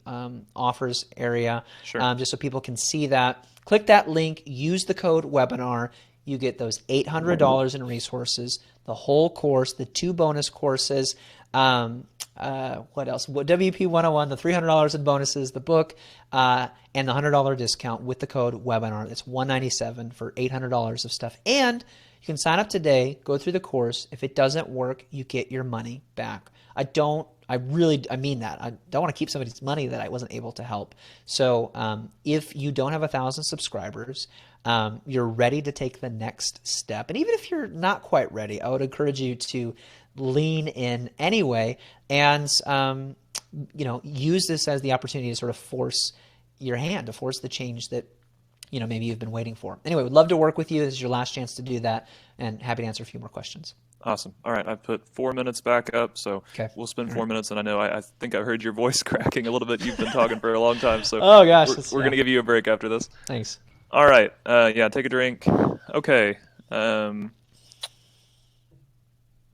offers area, Sure. Just so people can see that. Click that link, use the code webinar. You get those $800 in resources, the whole course, the 2 bonus courses. What else? WP 101, the $300 in bonuses, the book, and the $100 discount with the code webinar. It's $197 for $800 of stuff. And you can sign up today, go through the course. If it doesn't work, you get your money back. I mean that. I don't want to keep somebody's money that I wasn't able to help. So if you don't have 1,000 subscribers, you're ready to take the next step. And even if you're not quite ready, I would encourage you to lean in anyway and use this as the opportunity to sort of force your hand, to force the change that maybe you've been waiting for. Anyway, we'd love to work with you. This is your last chance to do that, and happy to answer a few more questions. Awesome. All right, I've put 4 minutes back up, so Okay. we'll spend 4 minutes, and I know I think I heard your voice cracking a little bit. You've been talking for a long time, so Oh gosh, we're going to give you a break after this. Thanks. All right, take a drink. Okay.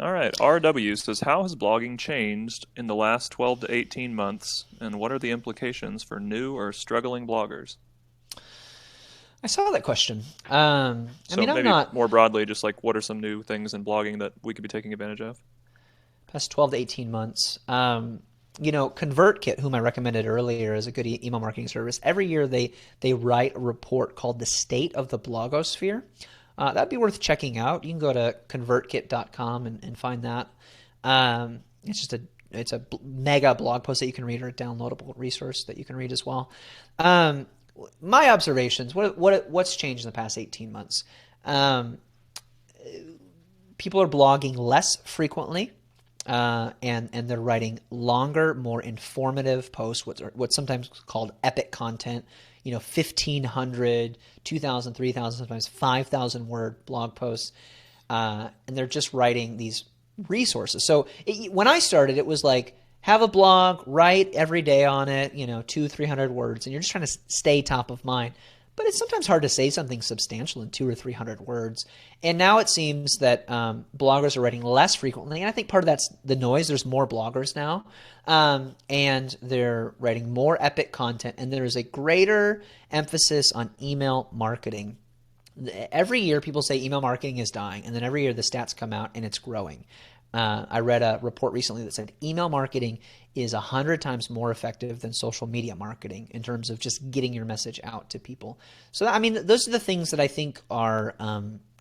All right, RW says, how has blogging changed in the last 12 to 18 months, and what are the implications for new or struggling bloggers? I saw that question. So I'm maybe not more broadly, just like what are some new things in blogging that we could be taking advantage of? past 12 to 18 months. ConvertKit, whom I recommended earlier, is a good email marketing service. Every year they write a report called The State of the Blogosphere. That'd be worth checking out. You can go to convertkit.com and find that. It's a mega blog post that you can read, or a downloadable resource that you can read as well. My observations, what's changed in the past 18 months? People are blogging less frequently, and they're writing longer, more informative posts, what's sometimes called epic content, 1,500, 2,000, 3,000, sometimes 5,000 word blog posts, and they're just writing these resources. So when I started, it was like, have a blog, write every day on it, 200-300 words, and you're just trying to stay top of mind. But it's sometimes hard to say something substantial in 200 or 300 words. And now it seems that bloggers are writing less frequently, and I think part of that's the noise. There's more bloggers now, and they're writing more epic content, and there is a greater emphasis on email marketing. Every year people say email marketing is dying, and then every year the stats come out and it's growing. I read a report recently that said email marketing is 100 times more effective than social media marketing in terms of just getting your message out to people. So, those are the things that I think are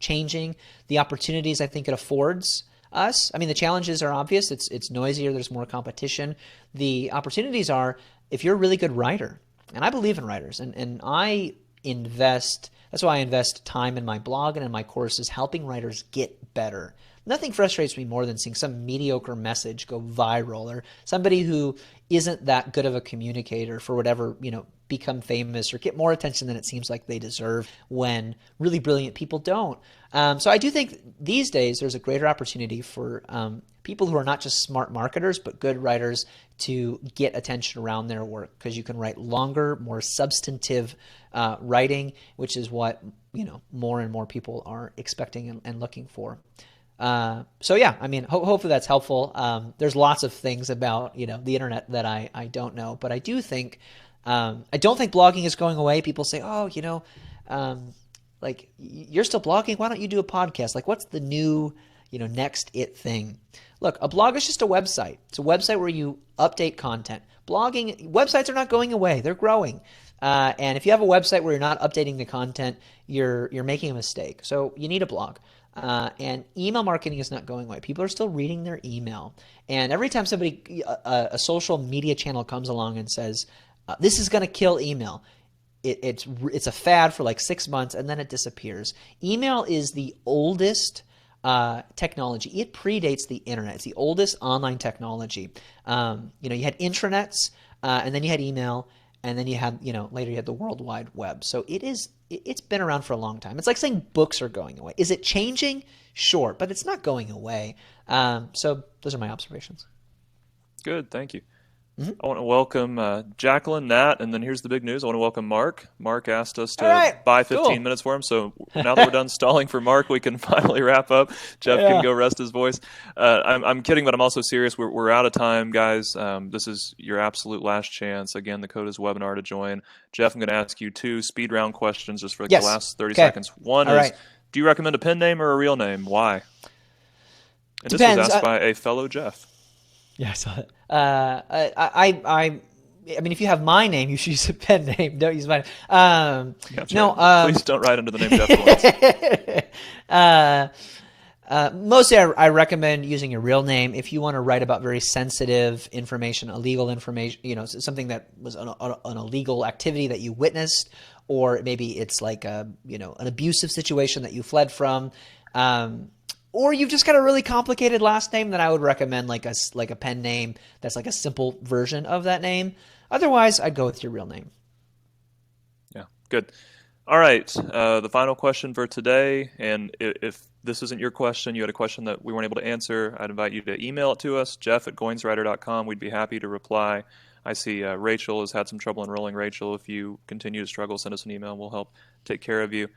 changing. The opportunities I think it affords us. I mean, the challenges are obvious. It's noisier. There's more competition. The opportunities are if you're a really good writer, and I believe in writers, and I invest. That's why I invest time in my blog and in my courses, helping writers get better. Nothing frustrates me more than seeing some mediocre message go viral, or somebody who isn't that good of a communicator for whatever, become famous or get more attention than it seems like they deserve when really brilliant people don't. So I do think these days there's a greater opportunity for people who are not just smart marketers, but good writers to get attention around their work, because you can write longer, more substantive writing, which is what, more and more people are expecting and looking for. So yeah, I mean, hopefully that's helpful. There's lots of things about, the internet that I don't know, but I do think, I don't think blogging is going away. People say, oh, like you're still blogging. Why don't you do a podcast? Like, what's the new, next it thing? Look, a blog is just a website. It's a website where you update content. Websites are not going away. They're growing. And if you have a website where you're not updating the content, you're making a mistake. So you need a blog. And email marketing is not going away. People are still reading their email. And every time a social media channel comes along and says, this is going to kill email, it's a fad for like 6 months and then it disappears. Email is the oldest technology. It predates the internet. It's the oldest online technology. You had intranets, and then you had email, and then you had, later you had the World Wide Web. So it's been around for a long time. It's like saying books are going away. Is it changing? Sure, but it's not going away. So those are my observations. Good, thank you. I want to welcome Jacqueline, Nat, and then here's the big news. I want to welcome Mark. Mark asked us to buy 15 minutes for him, so now that we're done stalling for Mark, we can finally wrap up. Jeff can go rest his voice. I'm kidding, but I'm also serious. We're out of time, guys. This is your absolute last chance. Again, the code is webinar to join. Jeff, I'm going to ask you 2 speed round questions just for the last 30 seconds. One is, do you recommend a pen name or a real name? Why? And Depends. This was asked by a fellow Jeff. Yeah, I saw it. I mean, if you have my name, you should use a pen name. Don't use mine. Please don't write under the name Jeff Goins. Mostly, I recommend using your real name if you want to write about very sensitive information, illegal information. Something that was an illegal activity that you witnessed, or maybe it's like an abusive situation that you fled from. Or you've just got a really complicated last name, then I would recommend like a pen name that's like a simple version of that name. Otherwise, I'd go with your real name. Yeah, good. All right, the final question for today, and if this isn't your question, you had a question that we weren't able to answer, I'd invite you to email it to us, jeff@goinswriter.com. We'd be happy to reply. I see Rachel has had some trouble enrolling. Rachel, if you continue to struggle, send us an email and we'll help take care of you.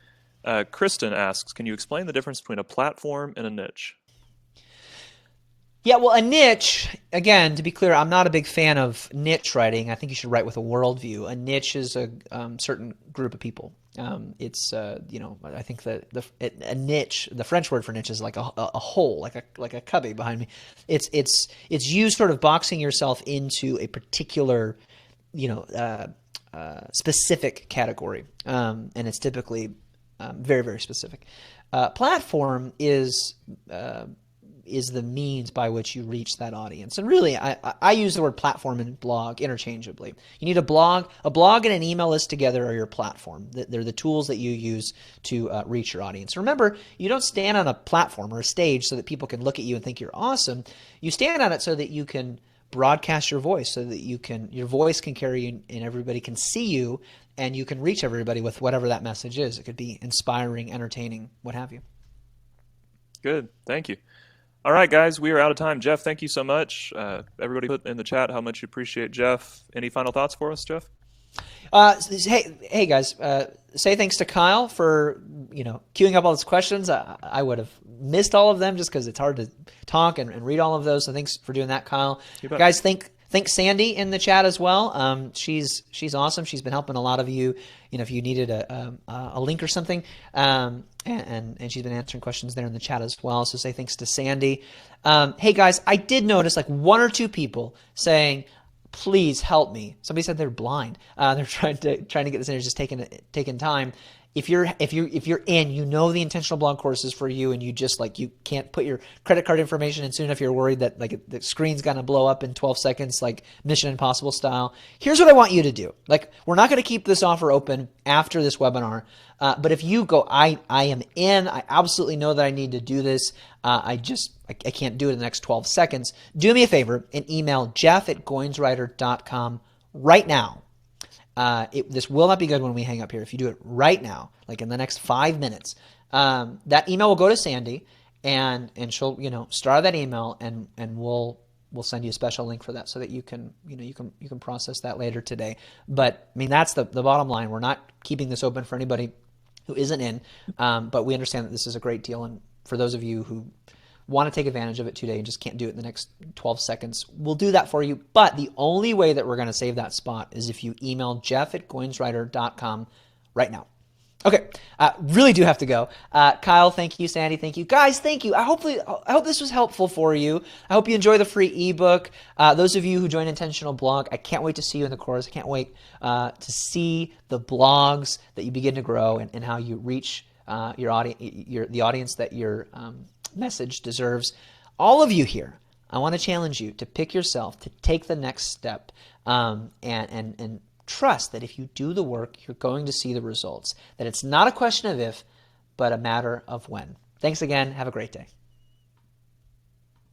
Kristen asks, can you explain the difference between a platform and a niche? Yeah, well, a niche, again, to be clear, I'm not a big fan of niche writing. I think you should write with a worldview. A niche is a certain group of people. I think that a niche, the French word for niche is like a hole, like a cubby behind me. It's you sort of boxing yourself into a particular, specific category, and it's typically very, very specific. Platform is the means by which you reach that audience. And really, I use the word platform and blog interchangeably. You need a blog and an email list together are your platform. They're the tools that you use to reach your audience. Remember, you don't stand on a platform or a stage so that people can look at you and think you're awesome. You stand on it so that you can broadcast your voice, so that your voice can carry you and everybody can see you, and you can reach everybody with whatever that message is. It could be inspiring, entertaining, what have you. Good. Thank you. All right, guys, we are out of time. Jeff, thank you so much. Everybody put in the chat how much you appreciate Jeff. Any final thoughts for us, Jeff? Hey guys, say thanks to Kyle for queuing up all those questions. I would have missed all of them just because it's hard to talk and read all of those. So thanks for doing that, Kyle. Guys, thank Sandy in the chat as well. She's awesome. She's been helping a lot of you. If you needed a link or something, and she's been answering questions there in the chat as well. So say thanks to Sandy. Hey guys, I did notice like 1 or 2 people saying, please help me. Somebody said they're blind. They're trying to get this in. It's just taking time. if you're in, you know the intentional blog course is for you, and you just like you can't put your credit card information in soon enough, you're worried that like the screen's gonna blow up in 12 seconds, like Mission Impossible style. Here's what I want you to do. Like, we're not going to keep this offer open after this webinar, but if you go, I am in, I absolutely know that I need to do this. I can't do it in the next 12 seconds. Do me a favor and email jeff@goinswriter.com right now. This will not be good when we hang up here. If you do it right now, like in the next 5 minutes, that email will go to Sandy, and she'll start that email, and we'll send you a special link for that so that you can process that later today. But I mean, that's the bottom line. We're not keeping this open for anybody who isn't in, but we understand that this is a great deal, and for those of you who want to take advantage of it today and just can't do it in the next 12 seconds, we'll do that for you. But the only way that we're going to save that spot is if you email jeff@goinswriter.com right now. Okay, really do have to go. Kyle, thank you. Sandy, thank you. Guys, thank you. I hope this was helpful for you. I hope you enjoy the free ebook. Those of you who join Intentional Blog, I can't wait to see you in the course. I can't wait to see the blogs that you begin to grow, and how you reach your audience, the audience that your message deserves. All of you here, I want to challenge you to pick yourself, to take the next step, and trust that if you do the work, you're going to see the results. That it's not a question of if, but a matter of when. Thanks again. Have a great day.